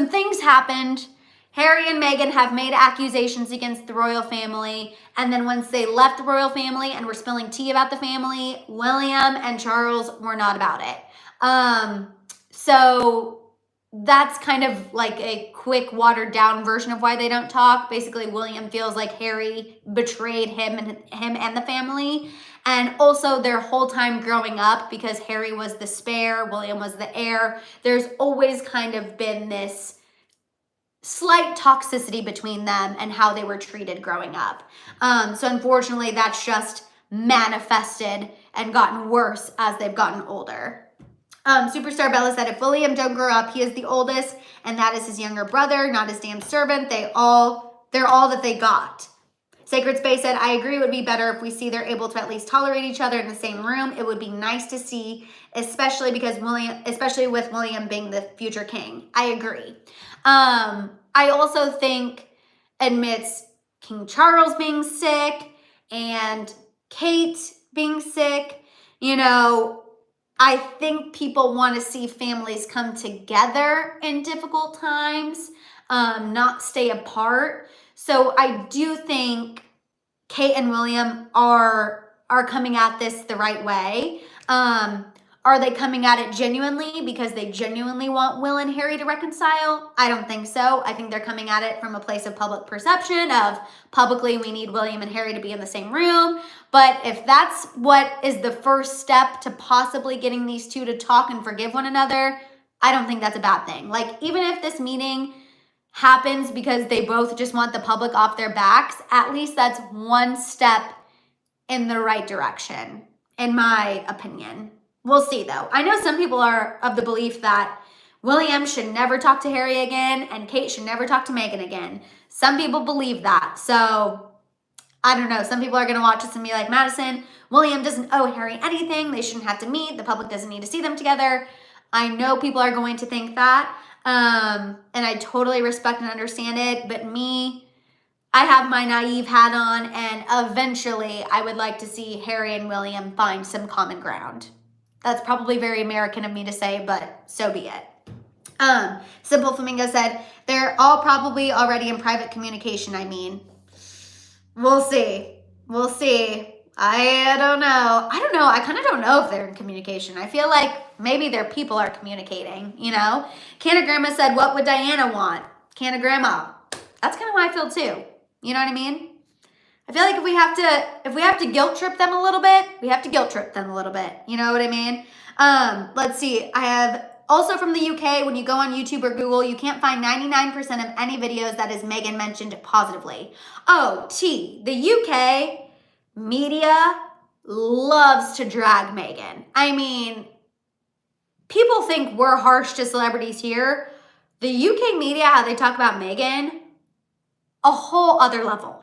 things happened. Harry and Meghan have made accusations against the royal family, and then once they left the royal family and were spilling tea about the family, William and Charles were not about it. So that's kind of like a quick watered down version of why they don't talk. Basically, William feels like Harry betrayed him and the family. And also their whole time growing up, because Harry was the spare, William was the heir, there's always kind of been this slight toxicity between them and how they were treated growing up. So unfortunately, that's just manifested and gotten worse as they've gotten older. Superstar Bella said, if William don't grow up, he is the oldest, and that is his younger brother, not his damn servant. They're all that they got. Sacred Space said, I agree, it would be better if we see they're able to at least tolerate each other in the same room. It would be nice to see, especially with William being the future king. I agree. I also think amidst King Charles being sick and Kate being sick, I think people want to see families come together in difficult times, not stay apart. So I do think Kate and William are coming at this the right way. Are they coming at it genuinely because they genuinely want Will and Harry to reconcile? I don't think so. I think they're coming at it from a place of public perception of publicly we need William and Harry to be in the same room. But if that's what is the first step to possibly getting these two to talk and forgive one another, I don't think that's a bad thing. Like, even if this meeting happens because they both just want the public off their backs, at least that's one step in the right direction, in my opinion. We'll see, though. I know some people are of the belief that William should never talk to Harry again and Kate should never talk to Meghan again. Some people believe that. So, I don't know. Some people are going to watch this and be like, Madison, William doesn't owe Harry anything. They shouldn't have to meet. The public doesn't need to see them together. I know people are going to think that. And I totally respect and understand it. But me, I have my naive hat on. And eventually, I would like to see Harry and William find some common ground. That's probably very American of me to say, but so be it. Simple Flamingo said, they're all probably already in private communication, We'll see. We'll see. I don't know. I kind of don't know if they're in communication. I feel like maybe their people are communicating, Canna said, what would Diana want? Canna Grandma. That's kind of how I feel too. You know what I mean? I feel like if we have to guilt trip them a little bit, we have to guilt trip them a little bit. You know what I mean? Let's see. I have also from the UK, when you go on YouTube or Google, you can't find 99% of any videos that is Meghan mentioned positively. Oh, the UK media loves to drag Meghan. People think we're harsh to celebrities here. The UK media, how they talk about Meghan, a whole other level.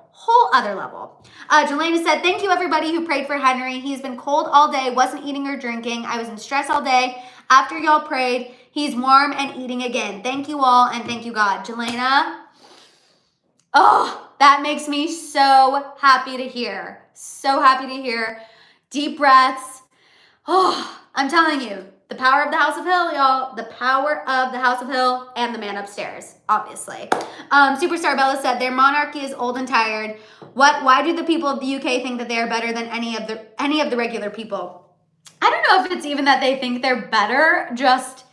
Jelena said, thank you everybody who prayed for Henry. He's been cold all day, wasn't eating or drinking. I was in stress all day. After y'all prayed, he's warm and eating again. Thank you all and thank you God. Jelena, oh, that makes me so happy to hear. So happy to hear. Deep breaths. Oh, I'm telling you, the power of the House of Hill, y'all. The power of the House of Hill and the man upstairs, obviously. Superstar Bella said, their monarchy is old and tired. Why do the people of the UK think that they are better than any of the regular people? I don't know if it's even that they think they're better, just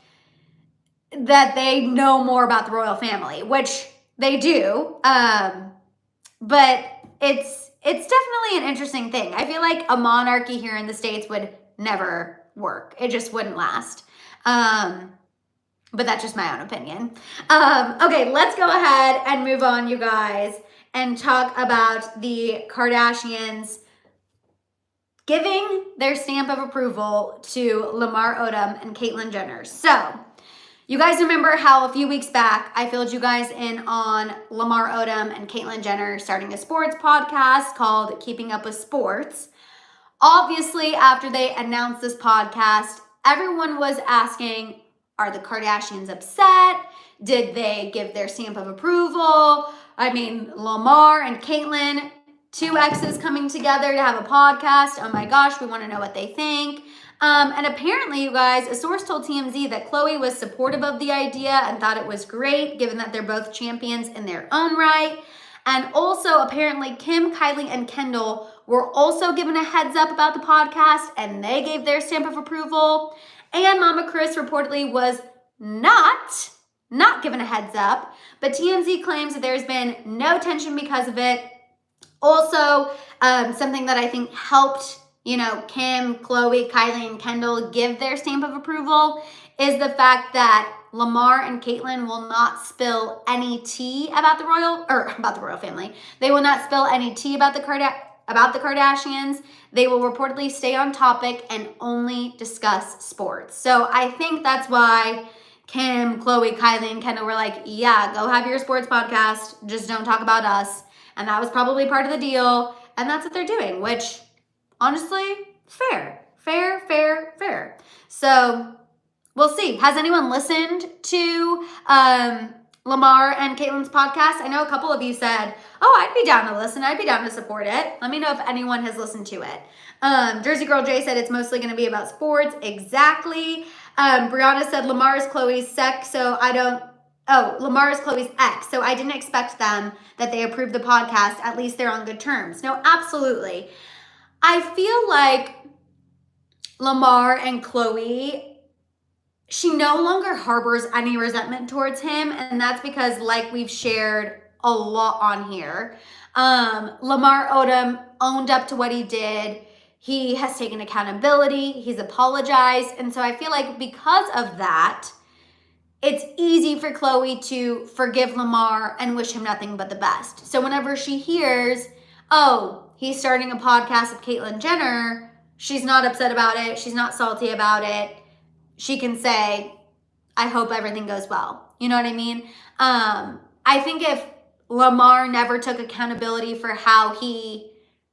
that they know more about the royal family, which they do. But it's definitely an interesting thing. I feel like a monarchy here in the States would never work. It just wouldn't last. But that's just my own opinion. Okay, let's go ahead and move on, you guys, and talk about the Kardashians giving their stamp of approval to Lamar Odom and Caitlyn Jenner. So, you guys remember how a few weeks back, I filled you guys in on Lamar Odom and Caitlyn Jenner starting a sports podcast called Keeping Up with Sports. Obviously, after they announced this podcast, everyone was asking, are the Kardashians upset? Did they give their stamp of approval? Lamar and Caitlyn, two exes coming together to have a podcast. Oh my gosh, we want to know what they think. And apparently, you guys, a source told TMZ that Khloe was supportive of the idea and thought it was great, given that they're both champions in their own right. And also, apparently, Kim, Kylie, and Kendall were also given a heads up about the podcast, and they gave their stamp of approval. And Mama Chris reportedly was not not given a heads up, but TMZ claims that there's been no tension because of it. Also, something that I think helped, Kim, Khloe, Kylie, and Kendall give their stamp of approval is the fact that Lamar and Caitlyn will not spill any tea about the royal family. They will not spill any tea about the Kardashians. They will reportedly stay on topic and only discuss sports. So I think that's why Kim, Khloe, Kylie, and Kendall were like, yeah, go have your sports podcast. Just don't talk about us. And that was probably part of the deal. And that's what they're doing, which honestly, fair. So we'll see. Has anyone listened to Lamar and Caitlyn's podcast? I know a couple of you said, oh, I'd be down to listen. I'd be down to support it. Let me know if anyone has listened to it. Jersey Girl J said it's mostly going to be about sports. Exactly. Brianna said Lamar is Chloe's Lamar is Chloe's ex, so I didn't expect them that they approved the podcast. At least they're on good terms. No, absolutely. I feel like Lamar and Khloe, she no longer harbors any resentment towards him, and that's because, like we've shared a lot on here, Lamar Odom owned up to what he did. He has taken accountability. He's apologized. And so I feel like because of that, it's easy for Khloe to forgive Lamar and wish him nothing but the best. So whenever she hears, oh, he's starting a podcast with Caitlyn Jenner, she's not upset about it. She's not salty about it. She can say, I hope everything goes well. You know what I mean? I think if Lamar never took accountability for how he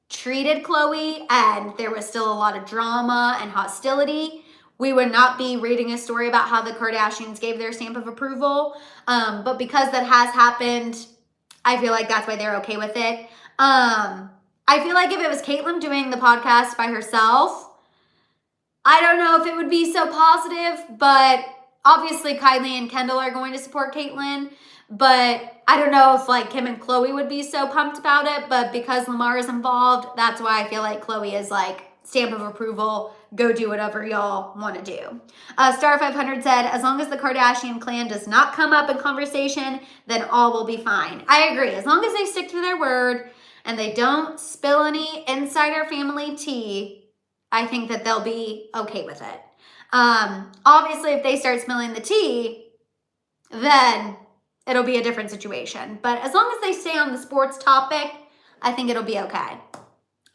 treated Khloe and there was still a lot of drama and hostility, we would not be reading a story about how the Kardashians gave their stamp of approval. But because that has happened, I feel like that's why they're okay with it. I feel like if it was Caitlyn doing the podcast by herself, I don't know if it would be so positive, but obviously Kylie and Kendall are going to support Caitlyn. But I don't know if like Kim and Khloe would be so pumped about it, but because Lamar is involved, that's why I feel like Khloe is like stamp of approval, go do whatever y'all want to do. Star 500 said, as long as the Kardashian clan does not come up in conversation, then all will be fine. I agree. As long as they stick to their word and they don't spill any insider family tea, I think that they'll be okay with it. Obviously, if they start spilling the tea, then it'll be a different situation. But as long as they stay on the sports topic, I think it'll be okay.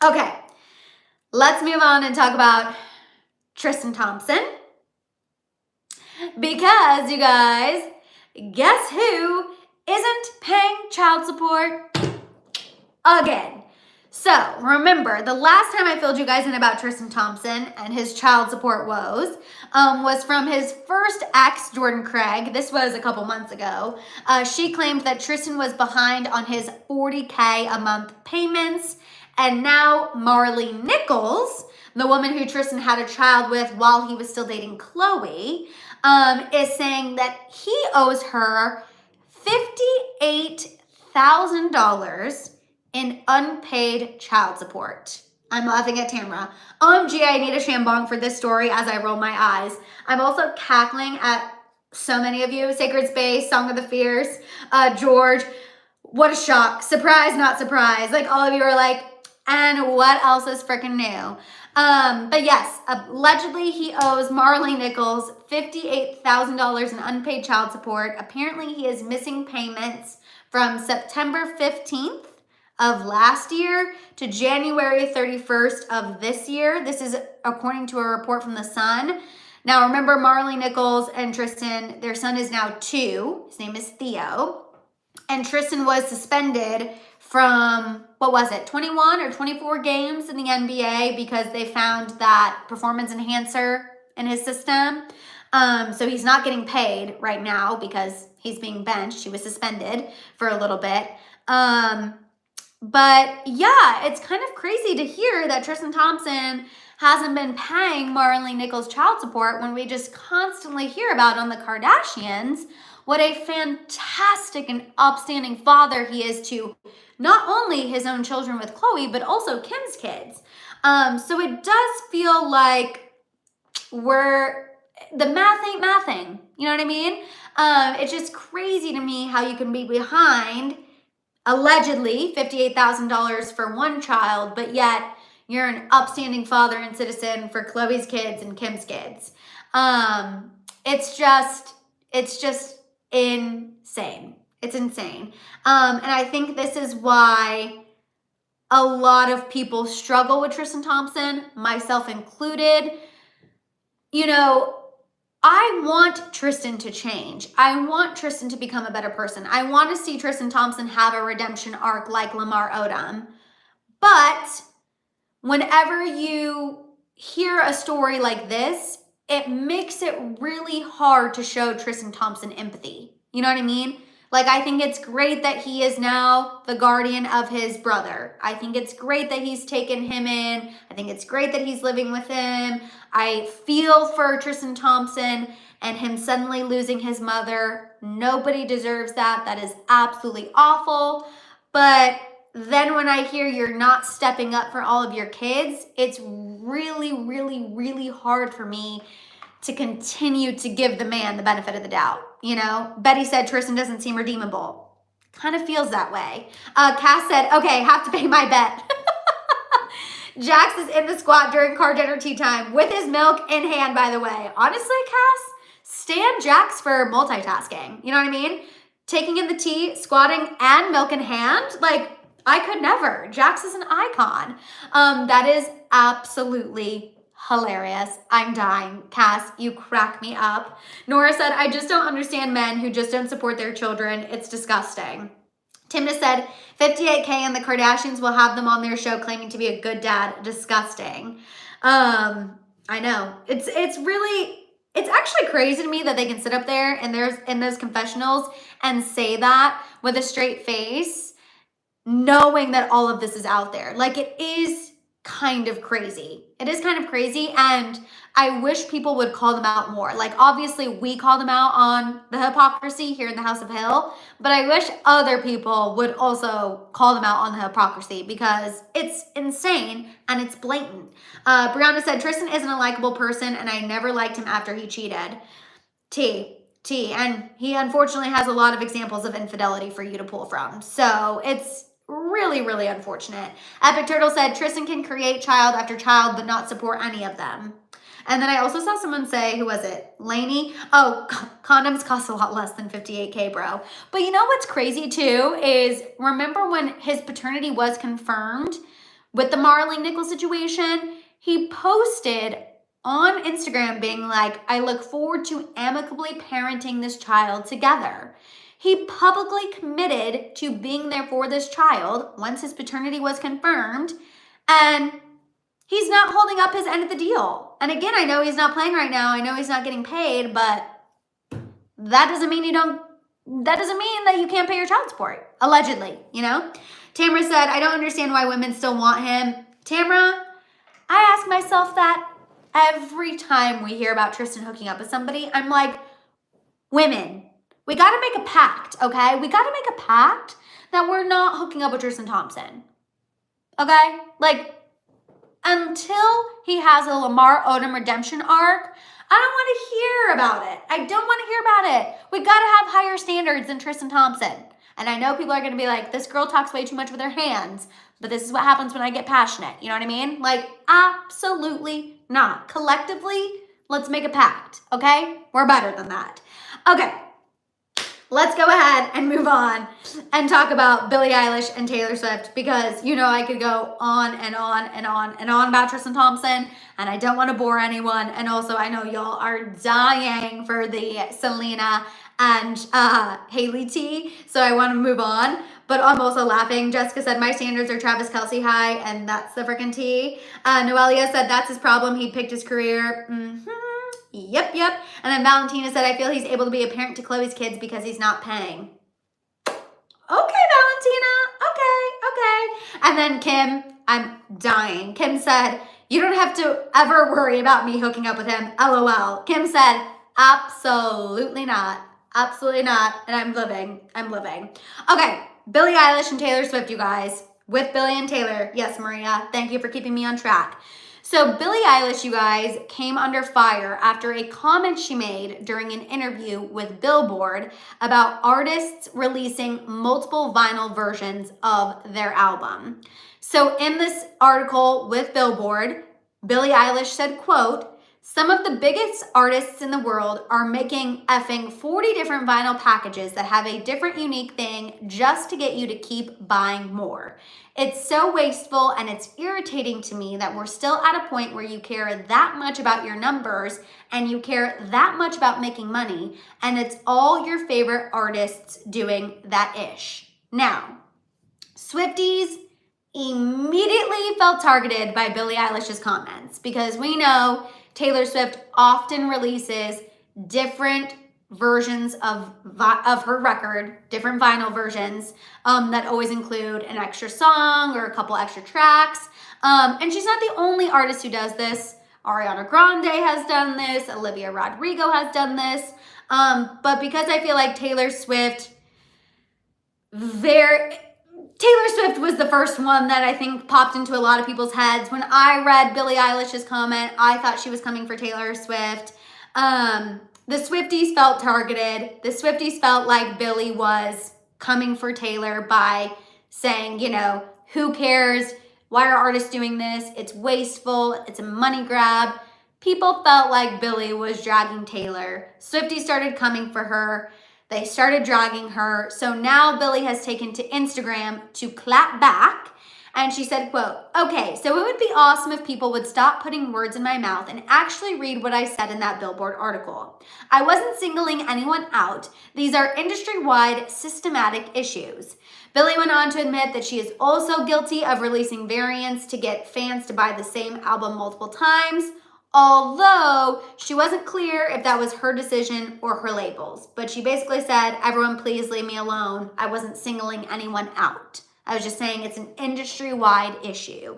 Okay, let's move on and talk about Tristan Thompson. Because, you guys, guess who isn't paying child support again? So, remember, the last time I filled you guys in about Tristan Thompson and his child support woes was from his first ex, Jordan Craig. This was a couple months ago. She claimed that Tristan was behind on his $40K a month payments. And now Marley Nichols, the woman who Tristan had a child with while he was still dating Khloe, is saying that he owes her $58,000 in unpaid child support. I'm laughing at Tamra. OMG, I need a shambong for this story as I roll my eyes. I'm also cackling at so many of you. Sacred Space, Song of the Fierce, George. What a shock. Surprise, not surprise. Like all of you are like, and what else is freaking new? But yes, allegedly he owes Marley Nichols $58,000 in unpaid child support. Apparently he is missing payments from September 15th of last year to January 31st of this year. This is according to a report from The Sun. Now remember, Marley Nichols and Tristan, their son is now 2. His name is Theo. And Tristan was suspended from, 21 or 24 games in the NBA because they found that performance enhancer in his system. So he's not getting paid right now because he's being benched. He was suspended for a little bit. But yeah, it's kind of crazy to hear that Tristan Thompson hasn't been paying Marley Nichols child support when we just constantly hear about on the Kardashians what a fantastic and upstanding father he is to not only his own children with Khloe, but also Kim's kids. So it does feel like the math ain't mathing. You know what I mean? It's just crazy to me how you can be behind allegedly $58,000 for one child, but yet you're an upstanding father and citizen for Chloe's kids and Kim's kids. It's just insane. It's insane. And I think this is why a lot of people struggle with Tristan Thompson, myself included. You know, I want Tristan to change. I want Tristan to become a better person. I want to see Tristan Thompson have a redemption arc like Lamar Odom. But whenever you hear a story like this, it makes it really hard to show Tristan Thompson empathy. You know what I mean? Like, I think it's great that he is now the guardian of his brother. I think it's great that he's taken him in. I think it's great that he's living with him. I feel for Tristan Thompson and him suddenly losing his mother. Nobody deserves that. That is absolutely awful. But then when I hear you're not stepping up for all of your kids, it's really, really, really hard for me to continue to give the man the benefit of the doubt. You know, Betty said Tristan doesn't seem redeemable. Kind of feels that way. Cass said, okay, have to pay my bet. Jax is in the squat during car dinner tea time with his milk in hand, by the way. Honestly, Cass, stand Jax for multitasking. You know what I mean? Taking in the tea, squatting, and milk in hand. Like, I could never. Jax is an icon. That is absolutely hilarious. I'm dying. Cass, you crack me up. Nora said, I just don't understand men who just don't support their children. It's disgusting. Timna said, 58K and the Kardashians will have them on their show claiming to be a good dad. Disgusting. I know. It's actually crazy to me that they can sit up there and there's in those confessionals and say that with a straight face, knowing that all of this is out there. Like, it is kind of crazy. It is kind of crazy, and I wish people would call them out more. Like, obviously, we call them out on the hypocrisy here in the House of Hill, but I wish other people would also call them out on the hypocrisy because it's insane and it's blatant. Brianna said, Tristan isn't a likable person, and I never liked him after he cheated. And he unfortunately has a lot of examples of infidelity for you to pull from. So it's really, really unfortunate. Epic Turtle said, Tristan can create child after child, but not support any of them. And then I also saw someone say, who was it? Lainey? Oh, condoms cost a lot less than 58K, bro. But you know what's crazy too is, remember when his paternity was confirmed with the Marley Nichols situation? He posted on Instagram being like, I look forward to amicably parenting this child together. He publicly committed to being there for this child once his paternity was confirmed, and he's not holding up his end of the deal. And again, I know he's not playing right now. I know he's not getting paid, but that doesn't mean that you can't pay your child support, allegedly, you know? Tamara said, I don't understand why women still want him. Tamara, I ask myself that every time we hear about Tristan hooking up with somebody. I'm like, women, we got to make a pact, okay? We got to make a pact that we're not hooking up with Tristan Thompson, okay? Like, until he has a Lamar Odom redemption arc, I don't want to hear about it. I don't want to hear about it. We got to have higher standards than Tristan Thompson. And I know people are going to be like, this girl talks way too much with her hands, but this is what happens when I get passionate. You know what I mean? Like, absolutely not. Collectively, let's make a pact, okay? We're better than that. Okay. Let's go ahead and move on and talk about Billie Eilish and Taylor Swift, because you know I could go on and on and on and on about Tristan Thompson, and I don't want to bore anyone. And also, I know y'all are dying for the Selena and Hailey tea, so I want to move on. But I'm also laughing. Jessica said, my standards are Travis Kelce high, and that's the freaking tea. Noelia said, that's his problem. He picked his career. Yep. And then Valentina said, I feel he's able to be a parent to Chloe's kids because he's not paying. Okay, Valentina. Okay. And then Kim, I'm dying. Kim said, you don't have to ever worry about me hooking up with him. LOL. Kim said, absolutely not. Absolutely not. And I'm living. Okay, Billie Eilish and Taylor Swift, you guys. With Billie and Taylor. Yes, Maria. Thank you for keeping me on track. So Billie Eilish, you guys, came under fire after a comment she made during an interview with Billboard about artists releasing multiple vinyl versions of their album. So in this article with Billboard, Billie Eilish said, quote, "Some of the biggest artists in the world are making effing 40 different vinyl packages that have a different unique thing just to get you to keep buying more. It's so wasteful and it's irritating to me that we're still at a point where you care that much about your numbers and you care that much about making money, and it's all your favorite artists doing that ish." Now, Swifties immediately felt targeted by Billie Eilish's comments because we know Taylor Swift often releases different versions of her record, different vinyl versions that always include an extra song or a couple extra tracks. And she's not the only artist who does this. Ariana Grande has done this. Olivia Rodrigo has done this. But because I feel like Taylor Swift was the first one that I think popped into a lot of people's heads. When I read Billie Eilish's comment, I thought she was coming for Taylor Swift. The Swifties felt targeted. The Swifties felt like Billie was coming for Taylor by saying, you know, who cares? Why are artists doing this? It's wasteful. It's a money grab. People felt like Billie was dragging Taylor. Swifties started coming for her. They started dragging her. So now Billie has taken to Instagram to clap back. And she said, quote, "Okay, so it would be awesome if people would stop putting words in my mouth and actually read what I said in that Billboard article. I wasn't singling anyone out. These are industry-wide systematic issues." Billie went on to admit that she is also guilty of releasing variants to get fans to buy the same album multiple times, although she wasn't clear if that was her decision or her label's. But she basically said, "Everyone, please leave me alone. I wasn't singling anyone out. I was just saying it's an industry-wide issue."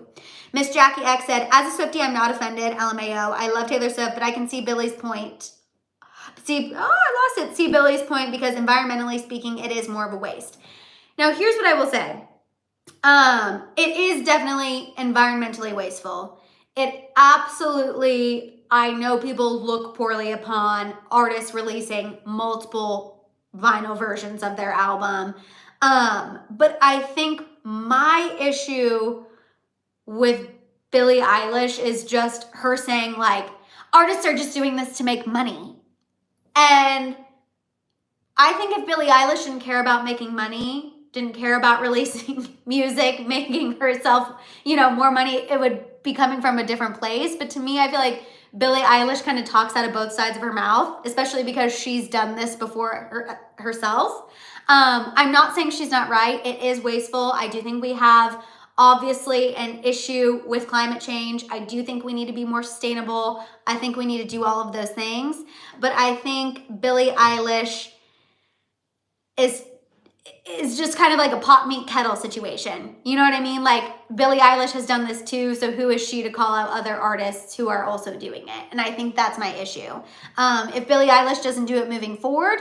Miss Jackie X said, "As a Swiftie, I'm not offended. LMAO. I love Taylor Swift, but I can see Billie's point. See Billie's point because environmentally speaking, it is more of a waste." Now, here's what I will say. It is definitely environmentally wasteful. It absolutely, I know people look poorly upon artists releasing multiple vinyl versions of their album. But I think my issue with Billie Eilish is just her saying like, artists are just doing this to make money. And I think if Billie Eilish didn't care about making money, didn't care about releasing music, making herself, you know, more money, it would be coming from a different place. But to me, I feel like Billie Eilish kind of talks out of both sides of her mouth, especially because she's done this before herself. I'm not saying she's not right. It is wasteful. I do think we have obviously an issue with climate change. I do think we need to be more sustainable. I think we need to do all of those things. But I think Billie Eilish is just kind of like a pot meat kettle situation. You know what I mean? Like Billie Eilish has done this too, so who is she to call out other artists who are also doing it? And I think that's my issue. If Billie Eilish doesn't do it moving forward,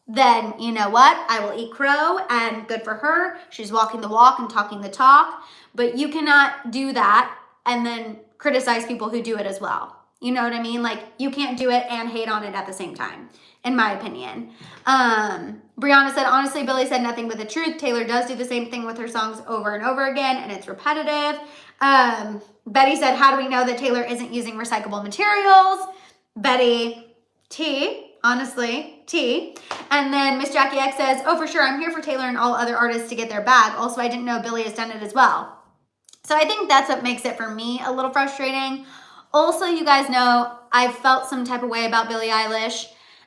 then you know what? I will eat crow, and good for her. She's walking the walk and talking the talk. But you cannot do that and then criticize people who do it as well. You know what I mean? Like you can't do it and hate on it at the same time, in my opinion. Brianna said, "Honestly, Billie said nothing but the truth. Taylor does do the same thing with her songs over and over again, and it's repetitive." Betty said, "How do we know that Taylor isn't using recyclable materials?" Betty, T, honestly, T. And then Miss Jackie X says, "Oh, for sure, I'm here for Taylor and all other artists to get their bag. Also, I didn't know Billie has done it as well." So I think that's what makes it for me a little frustrating. Also, you guys know I've felt some type of way about Billie Eilish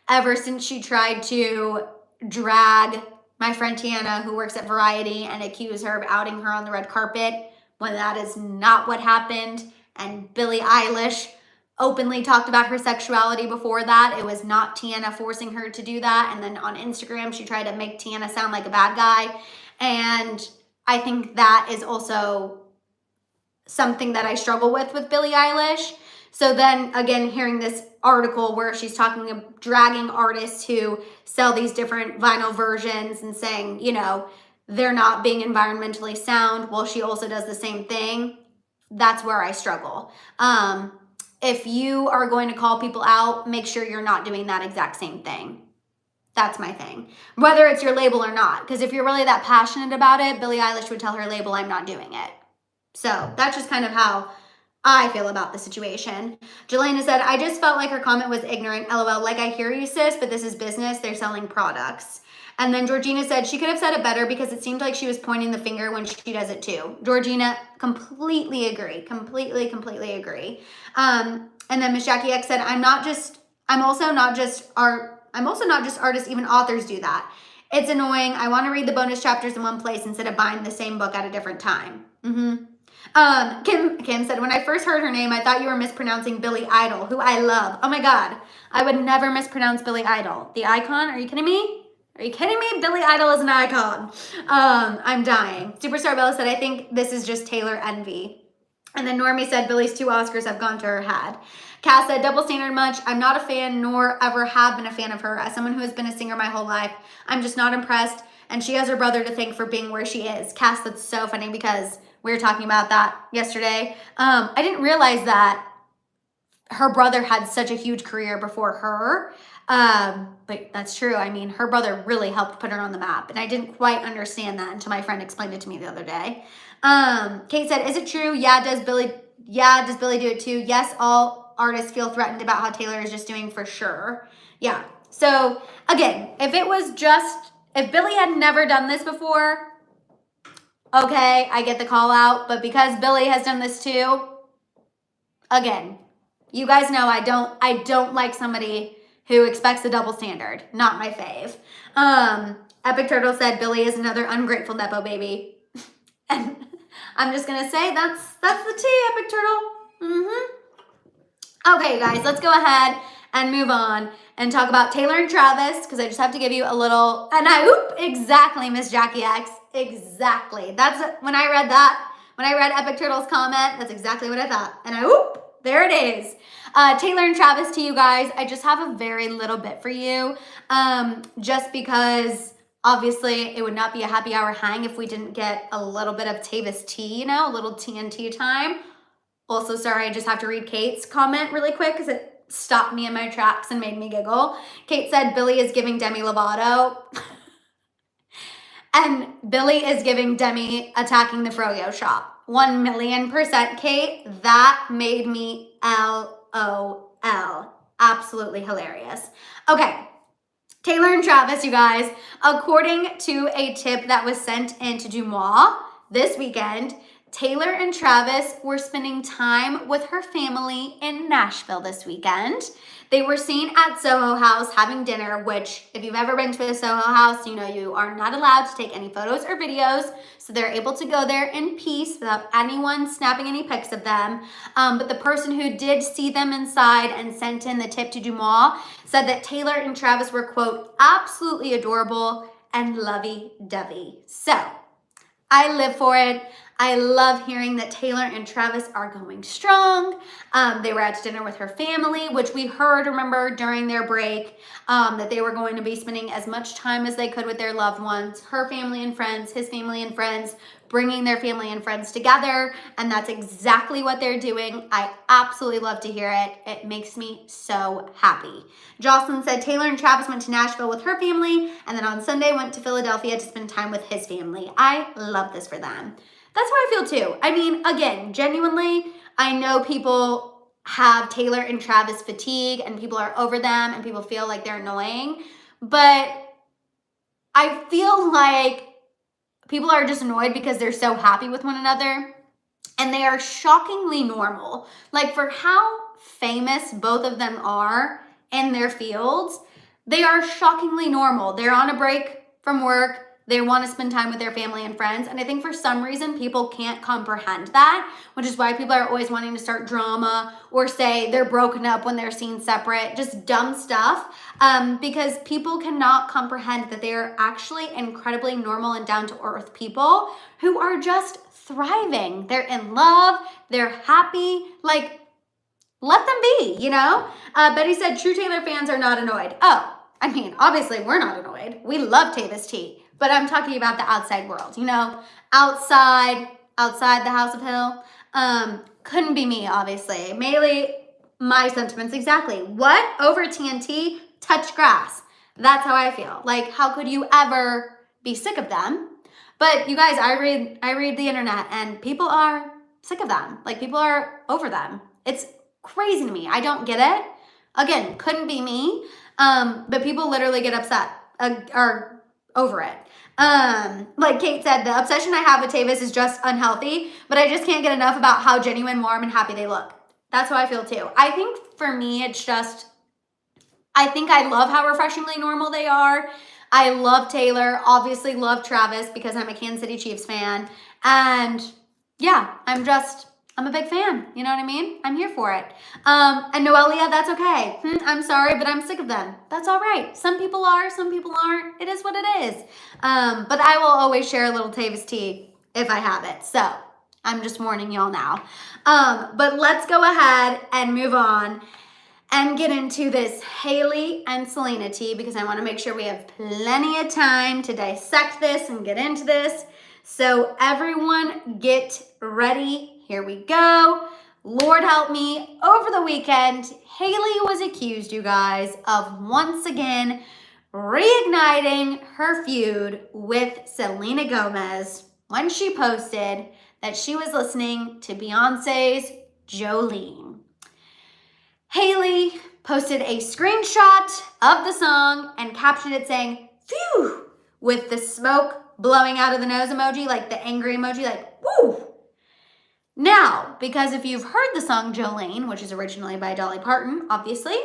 ever since she tried to drag my friend Tiana, who works at Variety, and accuse her of outing her on the red carpet when that is not what happened. And Billie Eilish openly talked about her sexuality before that. It was not Tiana forcing her to do that. And then on Instagram, she tried to make Tiana sound like a bad guy. And I think that is also something that I struggle with Billie Eilish. So then again, hearing this article where she's talking of dragging artists who sell these different vinyl versions and saying, you know, they're not being environmentally sound. Well, she also does the same thing. that's where I struggle. If you are going to call people out, make sure you're not doing that exact same thing. That's my thing. Whether it's your label or not. Because if you're really that passionate about it, Billie Eilish would tell her label, I'm not doing it. So that's just kind of how I feel about the situation. Jelena said, I just felt like her comment was ignorant. LOL, like I hear you, sis, but this is business. They're selling products. And then Georgina said she could have said it better because it seemed like she was pointing the finger when she does it too. Georgina, completely agree. Completely agree. And then Miss Jackie X said, I'm also not just artists, even authors do that. It's annoying. I want to read the bonus chapters in one place instead of buying the same book at a different time. Kim said, when I first heard her name, I thought you were mispronouncing Billy Idol, who I love. Oh my God. I would never mispronounce Billy Idol. The icon? Are you kidding me? Are you kidding me? Billy Idol is an icon. I'm dying. Superstar Bella said, I think this is just Taylor envy. And then Normie said, Billy's 2 Oscars have gone to her head. Cass said, double standard much. I'm not a fan nor ever have been a fan of her. As someone who has been a singer my whole life, I'm just not impressed. And she has her brother to thank for being where she is. Cass, that's so funny because we were talking about that yesterday. I didn't realize that her brother had such a huge career before her. But that's true. I mean, her brother really helped put her on the map. And I didn't quite understand that until my friend explained it to me the other day. Kate said, is it true? Does Billy do it too? Yes, all artists feel threatened about how Taylor is just doing for sure. Yeah. So again, if Billy had never done this before, okay, I get the call out. But because Billy has done this too, again, you guys know I don't like somebody who expects a double standard. Not my fave. Epic Turtle said Billy is another ungrateful Nepo baby. And I'm just gonna say that's the tea, Epic Turtle. Okay, guys, let's go ahead and move on and talk about Taylor and Travis, because I just have to give you a little, exactly, Miss Jackie X, exactly. That's when I read Epic Turtle's comment, that's exactly what I thought. And there it is. Taylor and Travis, to you guys, I just have a very little bit for you, just because obviously it would not be a happy hour hang if we didn't get a little bit of Tavis tea, a little TNT time. Also, sorry, I just have to read Kate's comment really quick because it stopped me in my tracks and made me giggle. Kate said Billy is giving Demi Lovato. And Billy is giving Demi attacking the Froyo shop. 1,000,000%, Kate. That made me LOL. Absolutely hilarious. Okay. Taylor and Travis, you guys, according to a tip that was sent in to Dumois this weekend, Taylor and Travis were spending time with her family in Nashville this weekend. They were seen at Soho House having dinner, which if you've ever been to a Soho House, you know you are not allowed to take any photos or videos. So they're able to go there in peace without anyone snapping any pics of them. But the person who did see them inside and sent in the tip to Dumois said that Taylor and Travis were, quote, absolutely adorable and lovey-dovey. So I live for it. I love hearing that Taylor and Travis are going strong. They were at dinner with her family, which we heard, remember, during their break, that they were going to be spending as much time as they could with their loved ones, her family and friends, his family and friends, bringing their family and friends together. And that's exactly what they're doing. I absolutely love to hear it. It makes me so happy. Jocelyn said Taylor and Travis went to Nashville with her family, and then on Sunday went to Philadelphia to spend time with his family. I love this for them. That's how I feel too. I mean, again, genuinely, I know people have Taylor and Travis fatigue and people are over them and people feel like they're annoying. But I feel like people are just annoyed because they're so happy with one another and they are shockingly normal. Like for how famous both of them are in their fields, they are shockingly normal. They're on a break from work. They want to spend time with their family and friends. And I think for some reason, people can't comprehend that, which is why people are always wanting to start drama or say they're broken up when they're seen separate, just dumb stuff, because people cannot comprehend that they are actually incredibly normal and down-to-earth people who are just thriving. They're in love. They're happy. Like, let them be, you know? Betty said, true Taylor fans are not annoyed. Oh, I mean, obviously we're not annoyed. We love Tavis T. But I'm talking about the outside world, you know, outside the House of Hill. Couldn't be me, obviously. Hailey, my sentiments exactly. What? Over TNT? Touch grass. That's how I feel. Like, how could you ever be sick of them? But you guys, I read the internet and people are sick of them. Like, people are over them. It's crazy to me. I don't get it. Again, couldn't be me. But people literally get upset or over it. Like Kate said, the obsession I have with Tavis is just unhealthy, but I just can't get enough about how genuine, warm, and happy they look. That's how I feel too. I think for me, it's just, I think I love how refreshingly normal they are. I love Taylor, obviously love Travis because I'm a Kansas City Chiefs fan. And yeah, I'm a big fan. You know what I mean? I'm here for it. And Noelia, that's okay. I'm sorry, but I'm sick of them. That's all right. Some people are, some people aren't. It is what it is. But I will always share a little Tavis tea if I have it. So I'm just warning y'all now. But let's go ahead and move on and get into this Hailey and Selena tea because I want to make sure we have plenty of time to dissect this and get into this. So everyone get ready. Here we go. Lord help me. Over the weekend, Hailey was accused, you guys, of once again reigniting her feud with Selena Gomez when she posted that she was listening to Beyonce's Jolene. Hailey posted a screenshot of the song and captioned it saying, "Phew," with the smoke blowing out of the nose emoji, like the angry emoji, like, woo. Now, because if you've heard the song Jolene, which is originally by Dolly Parton, obviously,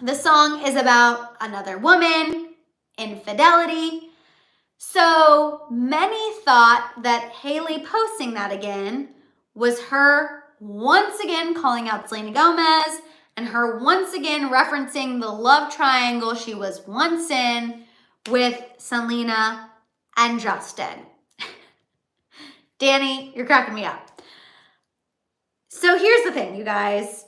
the song is about another woman, infidelity. So many thought that Hailey posting that again was her once again calling out Selena Gomez and her once again referencing the love triangle she was once in with Selena and Justin. Danny, you're cracking me up. So here's the thing, you guys.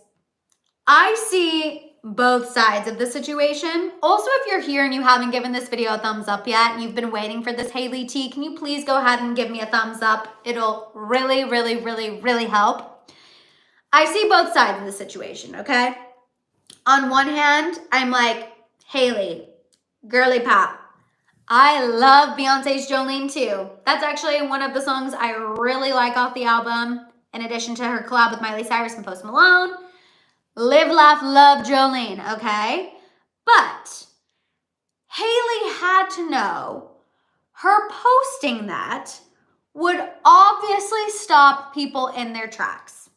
I see both sides of the situation. Also, if you're here and you haven't given this video a thumbs up yet and you've been waiting for this Hailey tea, can you please go ahead and give me a thumbs up? It'll really, really, really, really help. I see both sides of the situation, okay? On one hand, I'm like, Hailey, girly pop. I love Beyonce's Jolene too. That's actually one of the songs I really like off the album, in addition to her collab with Miley Cyrus and Post Malone. Live, laugh, love Jolene, okay? But Hailey had to know her posting that would obviously stop people in their tracks.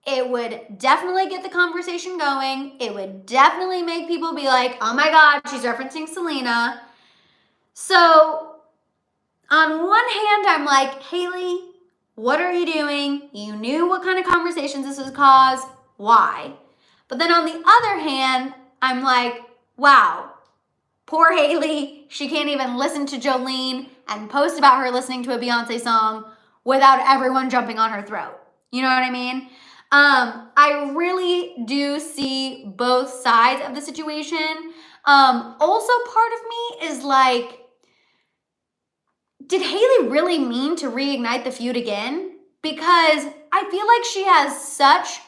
It would definitely get the conversation going. It would definitely make people be like, oh my God, she's referencing Selena. So on one hand, I'm like, Hailey, what are you doing? You knew what kind of conversations this would cause. Why? But then on the other hand, I'm like, wow, poor Hailey. She can't even listen to Jolene and post about her listening to a Beyonce song without everyone jumping on her throat. You know what I mean? I really do see both sides of the situation. Also, part of me is like, did Hailey really mean to reignite the feud again? Because I feel like she has such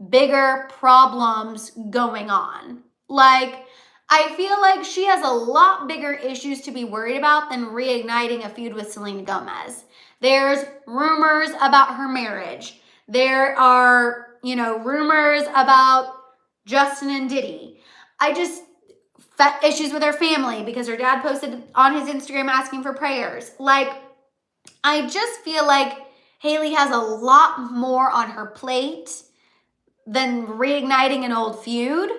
bigger problems going on. Like, I feel like she has a lot bigger issues to be worried about than reigniting a feud with Selena Gomez. There's rumors about her marriage. There are, rumors about Justin and Diddy. Issues with her family because her dad posted on his Instagram asking for prayers. Like, I just feel like Hailey has a lot more on her plate than reigniting an old feud.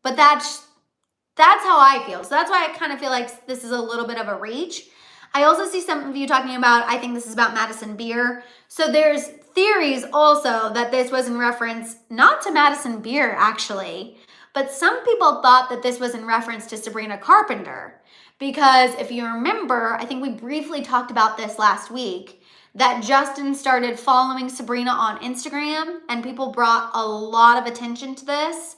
But that's how I feel. So that's why I kind of feel like this is a little bit of a reach. I also see some of you talking about, I think this is about Madison Beer. So there's theories also that this was in reference not to Madison Beer actually, but some people thought that this was in reference to Sabrina Carpenter. Because if you remember, I think we briefly talked about this last week, that Justin started following Sabrina on Instagram and people brought a lot of attention to this.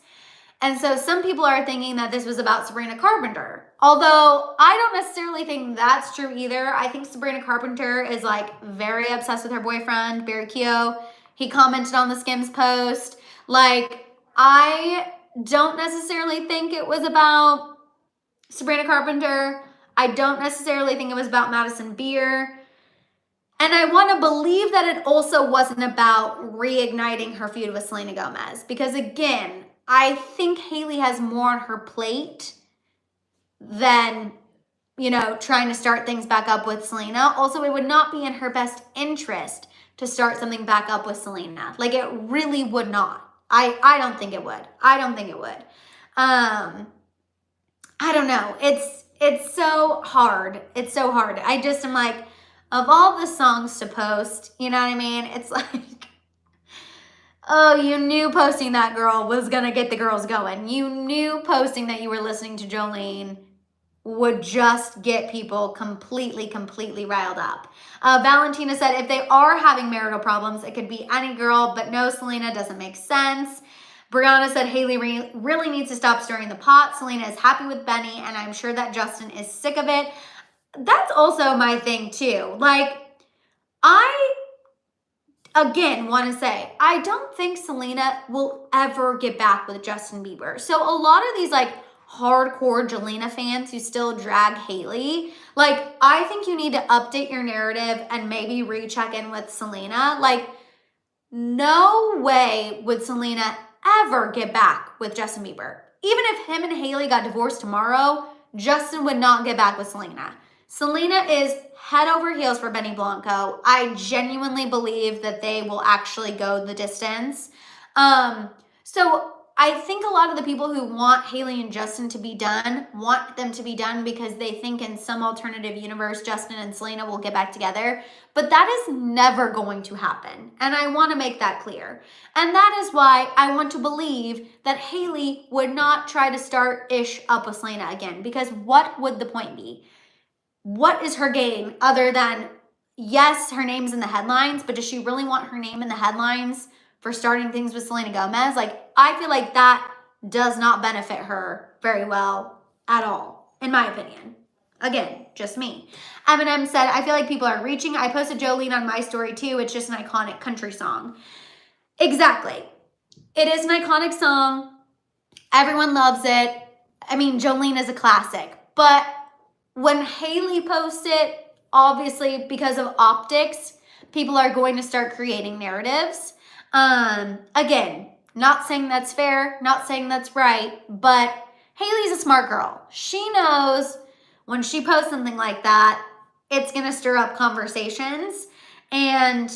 And so some people are thinking that this was about Sabrina Carpenter. Although I don't necessarily think that's true either. I think Sabrina Carpenter is like very obsessed with her boyfriend, Barry Keogh. He commented on the Skims post. Like, I don't necessarily think it was about Sabrina Carpenter. I don't necessarily think it was about Madison Beer. And I want to believe that it also wasn't about reigniting her feud with Selena Gomez. Because again, I think Hailey has more on her plate than, trying to start things back up with Selena. Also, it would not be in her best interest to start something back up with Selena. Like, it really would not. I don't think it would. I don't think it would. I don't know. It's so hard. It's so hard. I just am like, of all the songs to post, you know what I mean? It's like, oh, you knew posting that girl was going to get the girls going. You knew posting that you were listening to Jolene would just get people completely riled up. Valentina said, if they are having marital problems, it could be any girl, but no, Selena doesn't make sense. Brianna said, Hailey really needs to stop stirring the pot. Selena is happy with Benny, and I'm sure that Justin is sick of it. That's also my thing too. Like, I, again, want to say, I don't think Selena will ever get back with Justin Bieber. So a lot of these, like, hardcore Jelena fans who still drag Hailey, like, I think you need to update your narrative and maybe recheck in with Selena. Like, no way would Selena ever get back with Justin Bieber. Even if him and Hailey got divorced tomorrow, Justin would not get back with Selena. Selena is head over heels for Benny Blanco. I genuinely believe that they will actually go the distance. So I think a lot of the people who want Hailey and Justin to be done want them to be done because they think in some alternative universe, Justin and Selena will get back together. But that is never going to happen. And I want to make that clear. And that is why I want to believe that Hailey would not try to start ish up with Selena again. Because what would the point be? What is her game other than, yes, her name's in the headlines, but does she really want her name in the headlines for starting things with Selena Gomez? Like, I feel like that does not benefit her very well at all, in my opinion. Again, just me. Eminem said, I feel like people are reaching. I posted Jolene on my story too. It's just an iconic country song. Exactly. It is an iconic song. Everyone loves it. I mean, Jolene is a classic. But when Hailey posts it, obviously because of optics, people are going to start creating narratives. Again, not saying that's fair, not saying that's right, but Hailey's a smart girl. She knows when she posts something like that, it's going to stir up conversations. And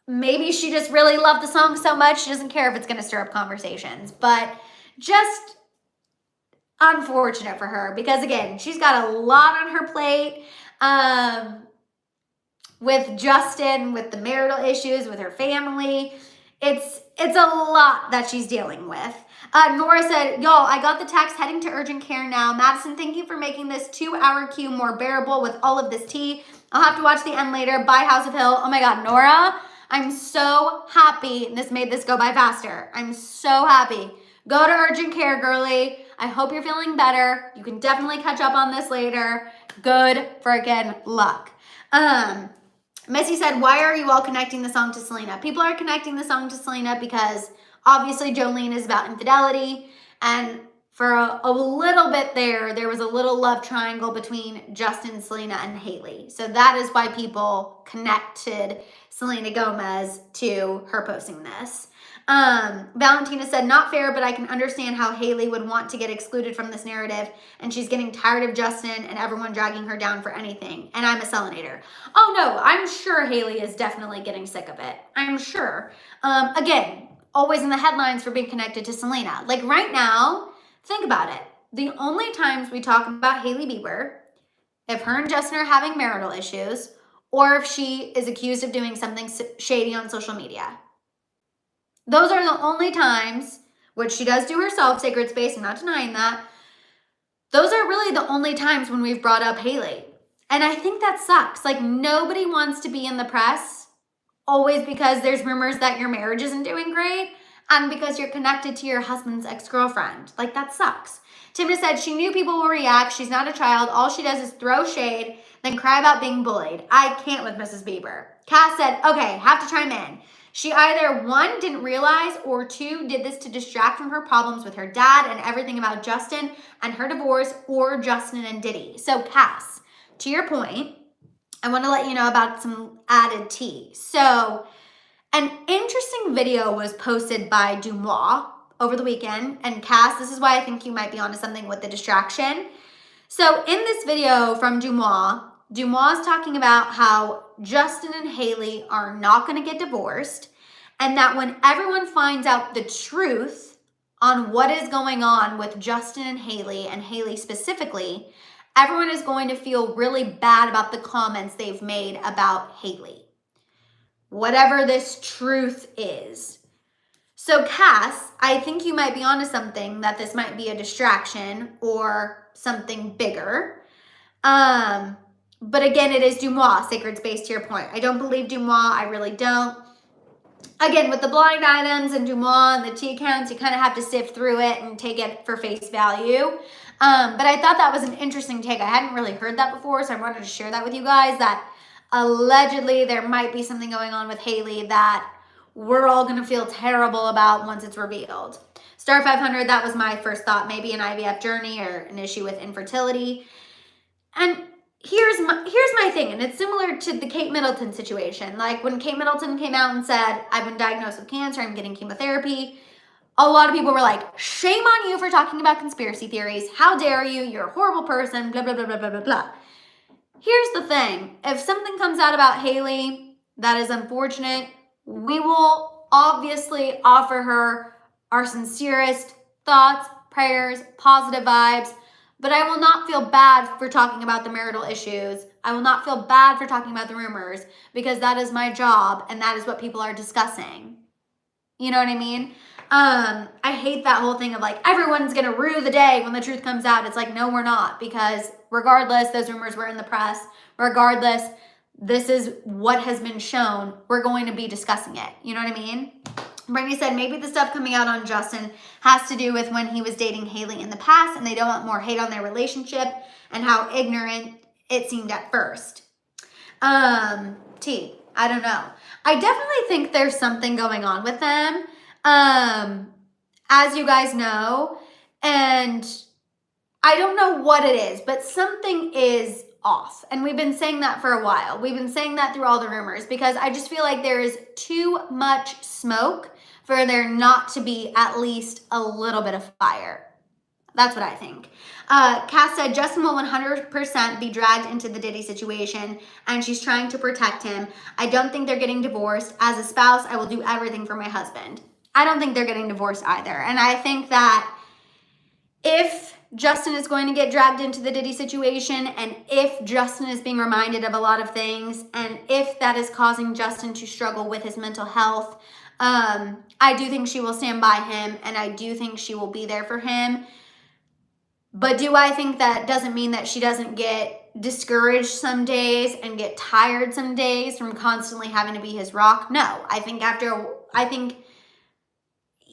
maybe she just really loved the song so much, she doesn't care if it's going to stir up conversations. But just unfortunate for her because, again, she's got a lot on her plate. With Justin, with the marital issues, with her family. It's a lot that she's dealing with. Nora said, y'all, I got the text heading to urgent care now. Madison, thank you for making this 2-hour queue more bearable with all of this tea. I'll have to watch the end later. Bye, House of Hill. Oh my God, Nora, I'm so happy this made this go by faster. I'm so happy. Go to urgent care, girly. I hope you're feeling better. You can definitely catch up on this later. Good freaking luck. Missy said, why are you all connecting the song to Selena? People are connecting the song to Selena because obviously Jolene is about infidelity. And for a little bit there was a little love triangle between Justin, Selena, and Hailey. So that is why people connected Selena Gomez to her posting this. Valentina said, not fair, but I can understand how Hailey would want to get excluded from this narrative, and she's getting tired of Justin and everyone dragging her down for anything. And I'm a Selinator. Oh no, I'm sure Hailey is definitely getting sick of it. I'm sure. Again, always in the headlines for being connected to Selena. Like right now, think about it. The only times we talk about Hailey Bieber, if her and Justin are having marital issues, or if she is accused of doing something shady on social media. Those are the only times, which she does do herself, Sacred Space, I'm not denying that. Those are really the only times when we've brought up Hailey. And I think that sucks. Like, nobody wants to be in the press always because there's rumors that your marriage isn't doing great. and because you're connected to your husband's ex-girlfriend. Like, that sucks. Timna said she knew people will react. She's not a child. All she does is throw shade, then cry about being bullied. I can't with Mrs. Bieber. Cass said, okay, have to chime in. She either, one, didn't realize, or two, did this to distract from her problems with her dad and everything about Justin and her divorce, or Justin and Diddy. So, Cass, to your point, I want to let you know about some added tea. So, an interesting video was posted by Dumois over the weekend. And Cass, this is why I think you might be onto something with the distraction. So in this video from Dumois is talking about how Justin and Hailey are not going to get divorced, and that when everyone finds out the truth on what is going on with Justin and Hailey specifically, everyone is going to feel really bad about the comments they've made about Hailey. Whatever this truth is. So Cass, I think you might be onto something, that this might be a distraction or something bigger. But again, it is Dumois, Sacred Space, to your point. I don't believe Dumois, I really don't. Again, with the blind items and Dumois and the tea accounts, you kind of have to sift through it and take it for face value. But I thought that was an interesting take. I hadn't really heard that before, so I wanted to share that with you guys, that allegedly there might be something going on with Hailey that we're all going to feel terrible about once it's revealed. Star 500, that was my first thought, maybe an IVF journey or an issue with infertility. And here's my thing, and it's similar to the Kate Middleton situation. Like when Kate Middleton came out and said, I've been diagnosed with cancer, I'm getting chemotherapy, a lot of people were like, shame on you for talking about conspiracy theories. How dare you? You're a horrible person, blah, blah, blah, blah, blah, blah, blah. Here's the thing. If something comes out about Hailey that is unfortunate, we will obviously offer her our sincerest thoughts, prayers, positive vibes, but I will not feel bad for talking about the marital issues. I will not feel bad for talking about the rumors, because that is my job and that is what people are discussing. You know what I mean? I hate that whole thing of like, everyone's going to rue the day when the truth comes out. It's like, no, we're not, because regardless, those rumors were in the press. Regardless, this is what has been shown. We're going to be discussing it. You know what I mean? Brittany said maybe the stuff coming out on Justin has to do with when he was dating Hailey in the past and they don't want more hate on their relationship and how ignorant it seemed at first. T, I don't know. I definitely think there's something going on with them, as you guys know, and I don't know what it is, but something is off. And we've been saying that for a while. We've been saying that through all the rumors, because I just feel like there is too much smoke for there not to be at least a little bit of fire. That's what I think. Cass said Justin will 100% be dragged into the Diddy situation, and she's trying to protect him. I don't think they're getting divorced. As a spouse, I will do everything for my husband. I don't think they're getting divorced either. And I think that if Justin is going to get dragged into the Diddy situation, and if Justin is being reminded of a lot of things, and if that is causing Justin to struggle with his mental health, I do think she will stand by him, and I do think she will be there for him. But do I think that doesn't mean that she doesn't get discouraged some days and get tired some days from constantly having to be his rock? No. I think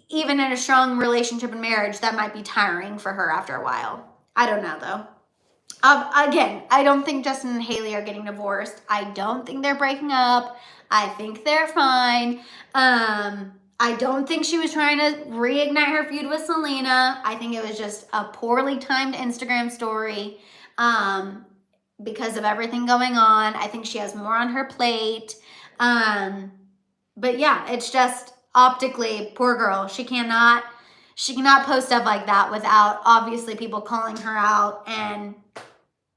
even in a strong relationship and marriage, that might be tiring for her after a while. I don't know, though. Again, I don't think Justin and Hailey are getting divorced. I don't think they're breaking up. I think they're fine. I don't think she was trying to reignite her feud with Selena. I think it was just a poorly timed Instagram story because of everything going on. I think she has more on her plate. But yeah, it's just optically, poor girl. She cannot post stuff like that without obviously people calling her out and,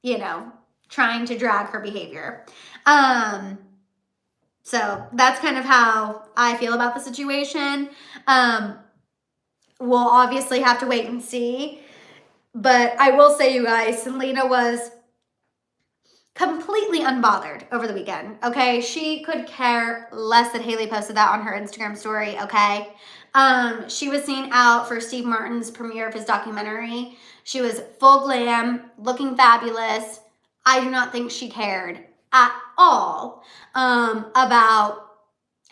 you know, trying to drag her behavior. So that's kind of how I feel about the situation. We'll obviously have to wait and see. But I will say, you guys, Selena was completely unbothered over the weekend, okay? She could care less that Hailey posted that on her Instagram story, okay? She was seen out for Steve Martin's premiere of his documentary. She was full glam, looking fabulous. I do not think she cared at all about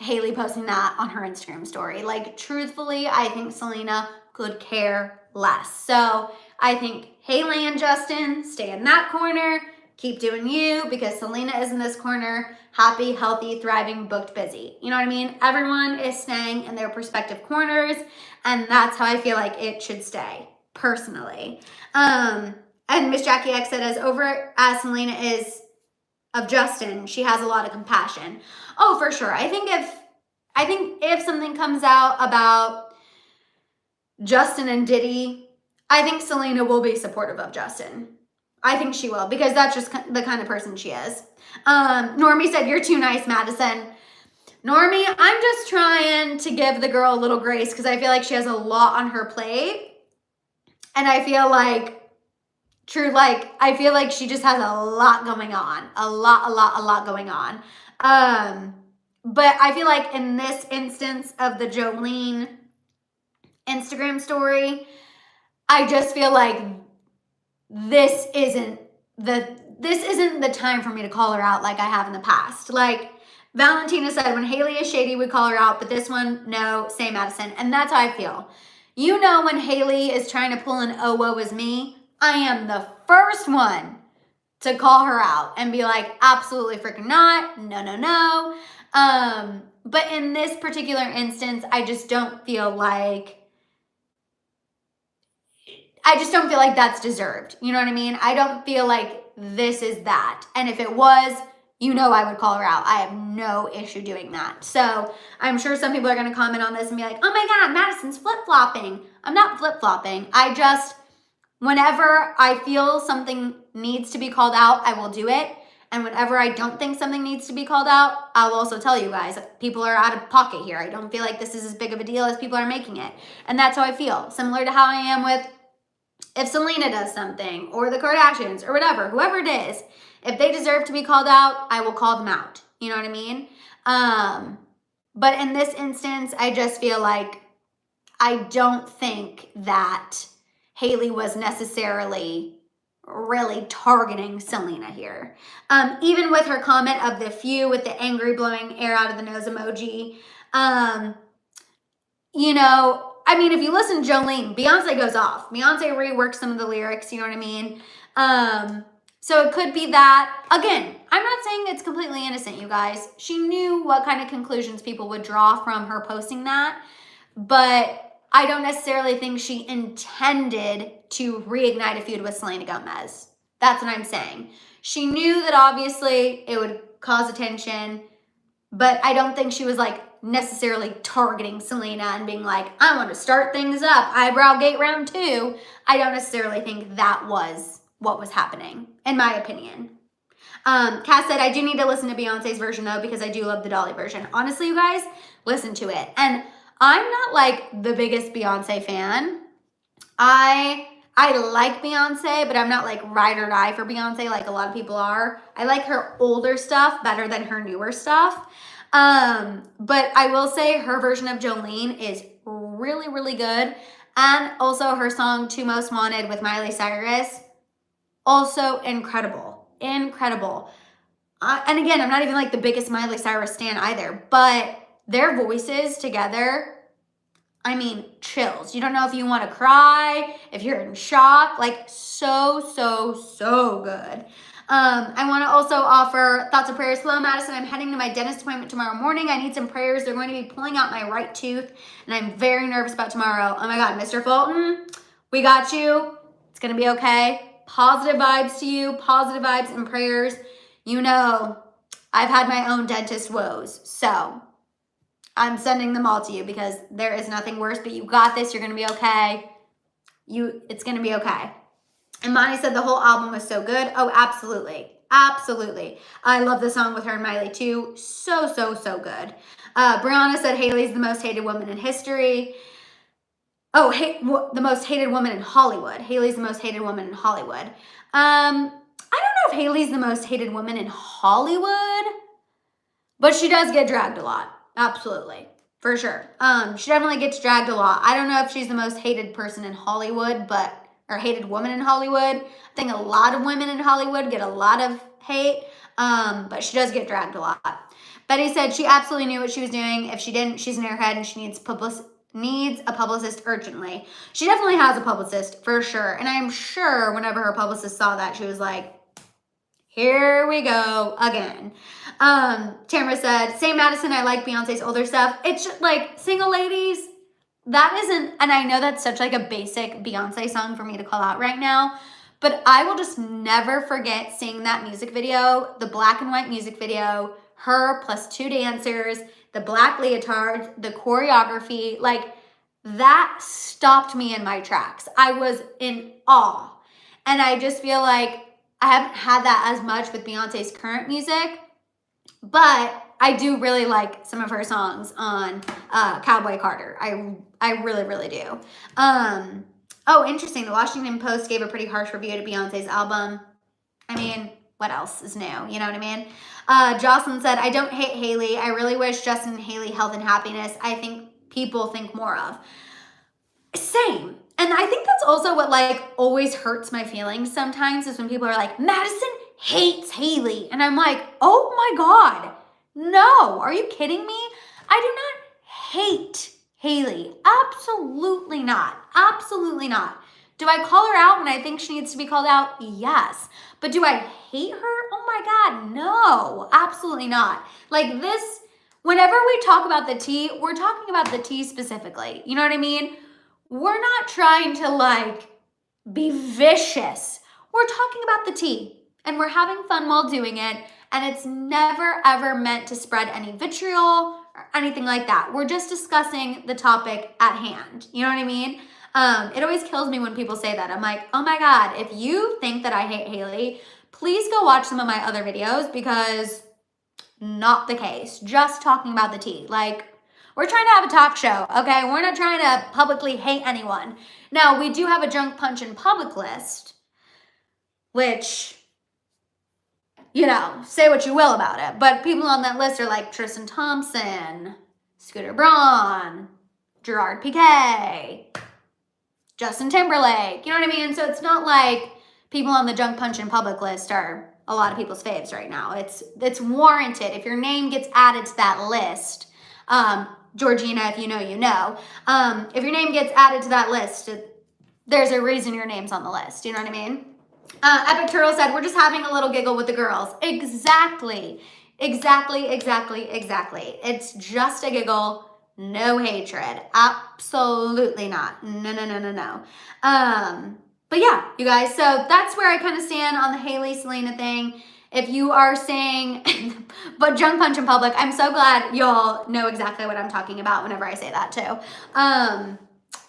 Hailey posting that on her Instagram story. Like, truthfully, I think Selena could care less. So I think Hailey and Justin stay in that corner. Keep doing you, because Selena is in this corner. Happy, healthy, thriving, booked, busy. You know what I mean? Everyone is staying in their respective corners, and that's how I feel like it should stay, personally. And Miss Jackie X said, as over as Selena is of Justin, she has a lot of compassion. Oh, for sure. I think if something comes out about Justin and Diddy, I think Selena will be supportive of Justin. I think she will, because that's just the kind of person she is. Normie said, you're too nice, Madison. Normie, I'm just trying to give the girl a little grace, because I feel like she has a lot on her plate. And I feel like, I feel like she just has a lot going on. A lot going on. But I feel like in this instance of the Jolene Instagram story, I just feel like this isn't the time for me to call her out like I have in the past. Like Valentina said, when Hailey is shady, we call her out, but this one, no, say Madison. And that's how I feel. You know, when Hailey is trying to pull an oh, woe is me, I am the first one to call her out and be like, absolutely freaking not. No. But in this particular instance, I just don't feel like that's deserved. You know what I mean? I don't feel like this is that. And if it was, you know, I would call her out. I have no issue doing that. So I'm sure some people are going to comment on this and be like, oh my God, Madison's flip-flopping. I'm not flip-flopping. Whenever I feel something needs to be called out, I will do it. And whenever I don't think something needs to be called out, I'll also tell you guys, people are out of pocket here. I don't feel like this is as big of a deal as people are making it. And that's how I feel. Similar to how I am with if Selena does something, or the Kardashians, or whatever, whoever it is, if they deserve to be called out, I will call them out. You know what I mean? But in this instance, I just feel like I don't think that Hailey was necessarily really targeting Selena here. Even with her comment of the few with the angry blowing air out of the nose emoji, you know, I mean, if you listen to Jolene, Beyonce goes off. Beyonce reworks some of the lyrics, you know what I mean? So it could be that. Again, I'm not saying it's completely innocent, you guys. She knew what kind of conclusions people would draw from her posting that, but I don't necessarily think she intended to reignite a feud with Selena Gomez. That's what I'm saying. She knew that obviously it would cause attention, but I don't think she was like necessarily targeting Selena and being like, I want to start things up, eyebrow gate round 2. I don't necessarily think that was what was happening, in my opinion. Cass said, I do need to listen to Beyonce's version though, because I do love the Dolly version. Honestly, you guys, listen to it. And I'm not like the biggest Beyonce fan. I like Beyonce, but I'm not like ride or die for Beyonce like a lot of people are. I like her older stuff better than her newer stuff. But I will say her version of Jolene is really, really good. And also her song Two Most Wanted with Miley Cyrus, also incredible. And again, I'm not even like the biggest Miley Cyrus stan either, but their voices together, I mean, chills. You don't know if you want to cry, if you're in shock, like so good. I want to also offer thoughts and prayers. Hello, Madison. I'm heading to my dentist appointment tomorrow morning. I need some prayers. They're going to be pulling out my right tooth, and I'm very nervous about tomorrow. Oh my God, Mr. Fulton, we got you. It's going to be okay. Positive vibes to you, positive vibes and prayers. You know, I've had my own dentist woes, so I'm sending them all to you because there is nothing worse, but you got this. You're going to be okay. It's going to be okay. And Monty said the whole album was so good. Oh, absolutely. Absolutely. I love the song with her and Miley too. So good. Brianna said Hailey's the most hated woman in history. Oh, the most hated woman in Hollywood. Hailey's the most hated woman in Hollywood. I don't know if Hailey's the most hated woman in Hollywood, but she does get dragged a lot. Absolutely. For sure. She definitely gets dragged a lot. I don't know if she's the most hated person in Hollywood, or hated woman in Hollywood. I think a lot of women in Hollywood get a lot of hate, but she does get dragged a lot. Betty said she absolutely knew what she was doing. If she didn't, she's an airhead and she needs a publicist urgently. She definitely has a publicist for sure. And I'm sure whenever her publicist saw that, she was like, here we go again. Tamara said, same Madison, I like Beyonce's older stuff. It's just like Single Ladies. That isn't, and I know that's such like a basic Beyonce song for me to call out right now, but I will just never forget seeing that music video, the black and white music video, her plus 2 dancers, the black leotards, the choreography, like that stopped me in my tracks. I was in awe. And I just feel like I haven't had that as much with Beyonce's current music, but I do really like some of her songs on Cowboy Carter. I really, really do. Oh, interesting. The Washington Post gave a pretty harsh review to Beyonce's album. I mean, what else is new? You know what I mean? Jocelyn said, I don't hate Hailey. I really wish Justin and Hailey health and happiness. I think people think more of. Same. And I think that's also what like always hurts my feelings sometimes is when people are like, Madison hates Hailey. And I'm like, oh my God, no, are you kidding me? I do not hate Hailey. Absolutely not. Absolutely not. Do I call her out when I think she needs to be called out? Yes. But do I hate her? Oh my God, no, absolutely not. Like this, whenever we talk about the tea, we're talking about the tea specifically. You know what I mean? We're not trying to like be vicious. We're talking about the tea and we're having fun while doing it. And it's never ever meant to spread any vitriol or anything like that. We're just discussing the topic at hand. You know what I mean? It always kills me when people say that. I'm like, oh my God, if you think that I hate Hailey, please go watch some of my other videos because not the case. Just talking about the tea. Like, we're trying to have a talk show, okay? We're not trying to publicly hate anyone. Now, we do have a junk punch in public list, which, you know, say what you will about it. But people on that list are like Tristan Thompson, Scooter Braun, Gerard Piqué, Justin Timberlake, you know what I mean? So it's not like people on the junk punch in public list are a lot of people's faves right now. It's warranted. If your name gets added to that list, Georgina, if you know, you know. If your name gets added to that list, there's a reason your name's on the list. You know what I mean? Epic Turtle said, we're just having a little giggle with the girls. Exactly. Exactly, exactly, exactly. It's just a giggle. No hatred. Absolutely not. No, no, no, no, no. But yeah, you guys, so that's where I kind of stand on the Hailey Selena thing. If you are saying, but junk punch in public, I'm so glad y'all know exactly what I'm talking about whenever I say that too.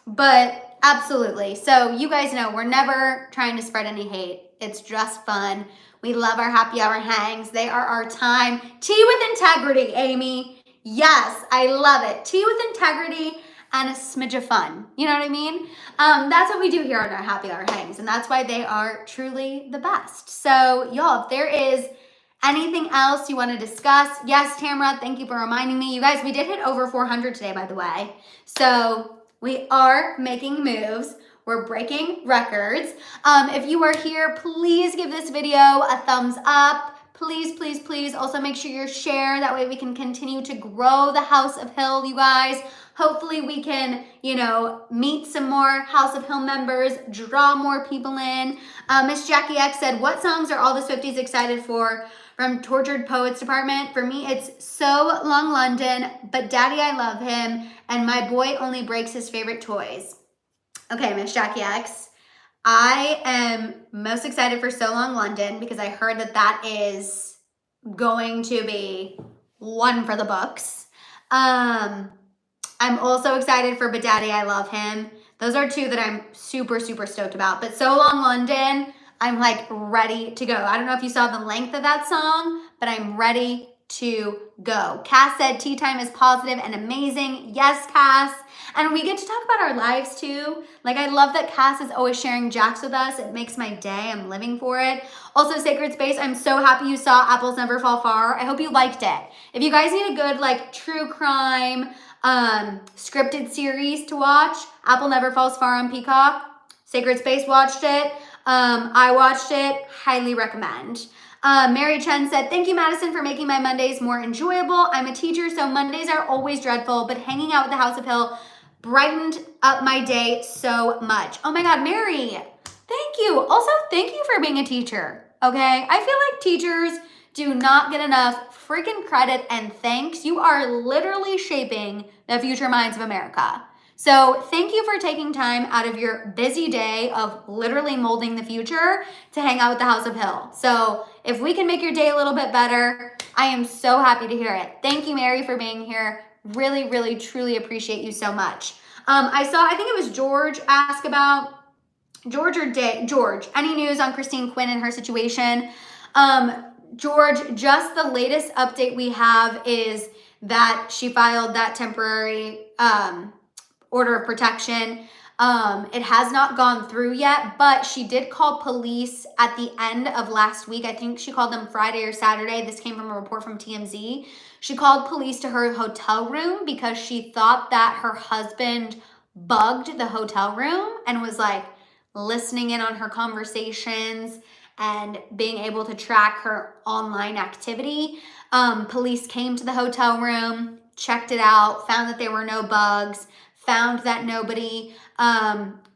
But absolutely. So you guys know we're never trying to spread any hate. It's just fun. We love our happy hour hangs. They are our time. Tea with integrity, Amy. Yes, I love it. Tea with integrity and a smidge of fun. You know what I mean? That's what we do here on our happy hour hangs, and that's why they are truly the best. So y'all, if there is anything else you want to discuss, yes, Tamara, thank you for reminding me. You guys, we did hit over 400 today, by the way. So we are making moves. We're breaking records. If you are here, please give this video a thumbs up. Please, please, please also make sure you share. That way we can continue to grow the House of Hill, you guys. Hopefully we can, you know, meet some more House of Hill members, draw more people in. Miss Jackie X said, what songs are all the Swifties excited for from Tortured Poets Department? For me, it's So Long London, But Daddy I Love Him, and My Boy Only Breaks His Favorite Toys. Okay, Miss Jackie X. I am most excited for So Long London because I heard that that is going to be one for the books. I'm also excited for But Daddy I Love Him. Those are two that I'm super, super stoked about. But So Long London, I'm like ready to go. I don't know if you saw the length of that song, but I'm ready to go. Cass said tea time is positive and amazing. Yes, Cass. And we get to talk about our lives too. Like, I love that Cass is always sharing Jax with us. It makes my day. I'm living for it. Also, Sacred Space, I'm so happy you saw Apples Never Fall Far. I hope you liked it. If you guys need a good like true crime scripted series to watch, Apple Never Falls Far on Peacock. Sacred Space watched it. I watched it. Highly recommend. Mary Chen said, thank you, Madison, for making my Mondays more enjoyable. I'm a teacher, so Mondays are always dreadful, but hanging out with the House of Hill brightened up my day so much. Oh my God, Mary, thank you. Also, thank you for being a teacher, okay? I feel like teachers do not get enough freaking credit and thanks. You are literally shaping the future minds of America. So thank you for taking time out of your busy day of literally molding the future to hang out with the House of Hill. So if we can make your day a little bit better, I am so happy to hear it. Thank you, Mary, for being here. Really, really, truly appreciate you so much. I think it was George asked about, George, any news on Christine Quinn and her situation? George, just the latest update we have is that she filed that temporary order of protection. It has not gone through yet, but she did call police at the end of last week. I think she called them Friday or Saturday. This came from a report from TMZ. She called police to her hotel room because she thought that her husband bugged the hotel room and was like listening in on her conversations and being able to track her online activity. Police came to the hotel room, checked it out, found that there were no bugs, found that nobody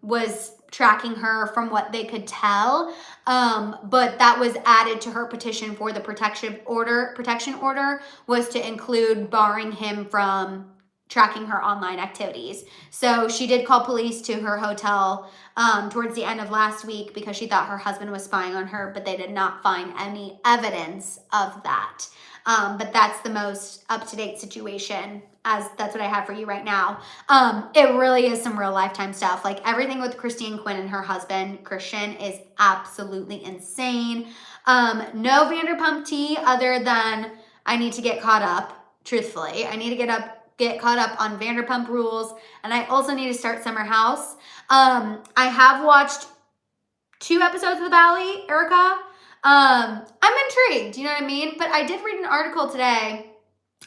was tracking her from what they could tell. But that was added to her petition for the protection order was to include barring him from tracking her online activities. So she did call police to her hotel towards the end of last week because she thought her husband was spying on her, but they did not find any evidence of that. But that's the most up-to-date situation, as that's what I have for you right now. It really is some real lifetime stuff. Like everything with Christine Quinn and her husband, Christian, is absolutely insane. No Vanderpump tea other than I need to get caught up, truthfully. I need to get caught up on Vanderpump Rules, and I also need to start Summer House. I have watched 2 episodes of The Valley, Erica. I'm intrigued, you know what I mean? But I did read an article today.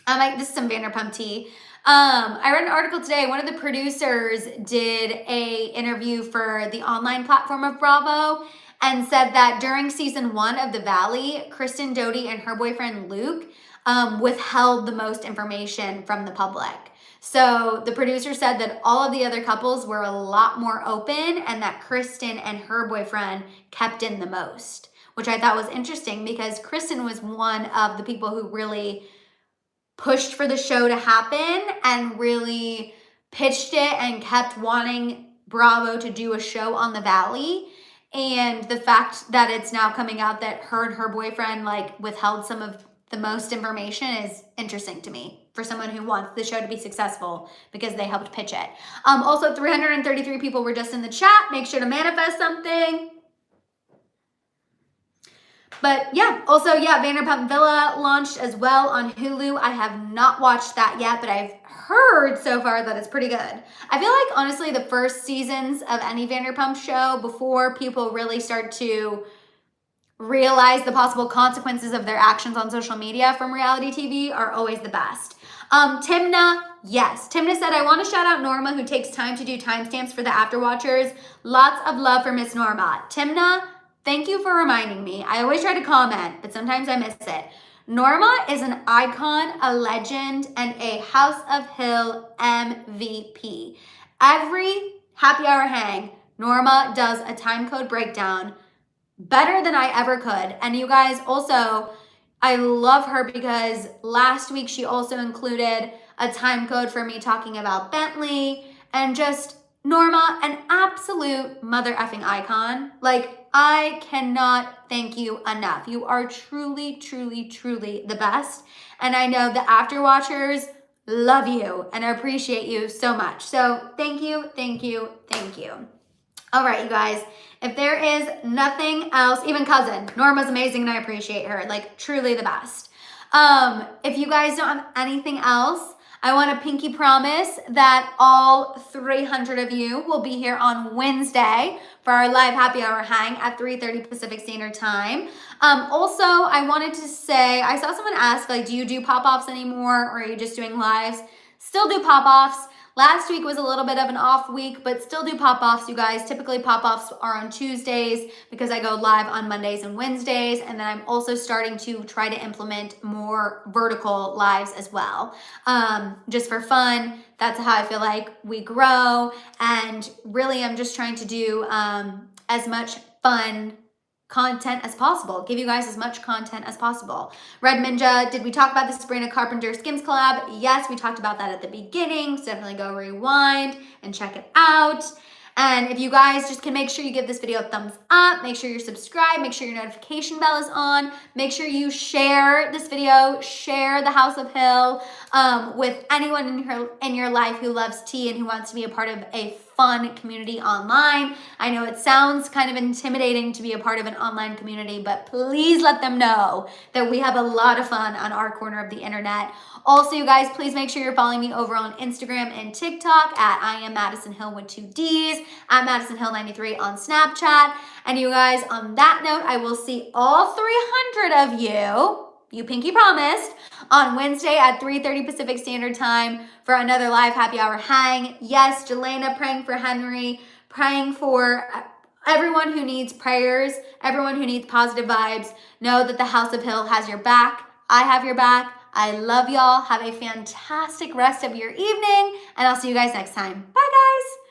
This is some Vanderpump tea. I read an article today. One of the producers did a interview for the online platform of Bravo and said that during season 1 of The Valley, Kristen Doute and her boyfriend Luke withheld the most information from the public. So the producer said that all of the other couples were a lot more open and that Kristen and her boyfriend kept in the most, which I thought was interesting because Kristen was one of the people who really pushed for the show to happen and really pitched it and kept wanting Bravo to do a show on the Valley. And the fact that it's now coming out that her and her boyfriend like withheld some of the most information is interesting to me for someone who wants the show to be successful because they helped pitch it. Also, 333 people were just in the chat. Make sure to manifest something. But yeah, also, yeah, Vanderpump Villa launched as well on Hulu. I have not watched that yet, but I've heard so far that it's pretty good. I feel like, honestly, the first seasons of any Vanderpump show, before people really start to realize the possible consequences of their actions on social media from reality TV, are always the best. Timna, yes. Timna said, I want to shout out Norma, who takes time to do timestamps for the Afterwatchers. Lots of love for Miss Norma. Timna, thank you for reminding me. I always try to comment, but sometimes I miss it. Norma is an icon, a legend, and a House of Hill MVP. Every happy hour hang, Norma does a time code breakdown better than I ever could. And you guys, also, I love her because last week she also included a time code for me talking about Bentley, and just Norma, an absolute mother effing icon. Like, I cannot thank you enough. You are truly, truly, truly the best. And I know the Afterwatchers love you and appreciate you so much. So thank you, thank you, thank you. All right, you guys, if there is nothing else, even cousin, Norma's amazing and I appreciate her, like truly the best. If you guys don't have anything else, I want to pinky promise that all 300 of you will be here on Wednesday for our live happy hour hang at 3:30 Pacific Standard Time. Also, I wanted to say, I saw someone ask, like, do you do pop-offs anymore or are you just doing lives? Still do pop-offs. Last week was a little bit of an off week, but still do pop-offs, you guys. Typically pop-offs are on Tuesdays because I go live on Mondays and Wednesdays. And then I'm also starting to try to implement more vertical lives as well. Just for fun. That's how I feel like we grow. And really, I'm just trying to do as much fun content as possible. Give you guys as much content as possible. Red Ninja, did we talk about the Sabrina Carpenter Skims collab? Yes, we talked about that at the beginning. So definitely go rewind and check it out. And if you guys just can make sure you give this video a thumbs up, make sure you're subscribed, make sure your notification bell is on, make sure you share this video, share the House of Hill with anyone in your life who loves tea and who wants to be a part of a fun community online. I know it sounds kind of intimidating to be a part of an online community, but please let them know that we have a lot of fun on our corner of the internet. Also, you guys, please make sure you're following me over on Instagram and TikTok at I am Madison Hill with 2 D's, at Madison Hill 93 on Snapchat. And you guys, on that note, I will see all 300 of you pinky promised, on Wednesday at 3:30 Pacific Standard Time for another live happy hour hang. Yes, Jelena praying for Henry, praying for everyone who needs prayers, everyone who needs positive vibes. Know that the House of Hill has your back. I have your back. I love y'all. Have a fantastic rest of your evening, and I'll see you guys next time. Bye, guys.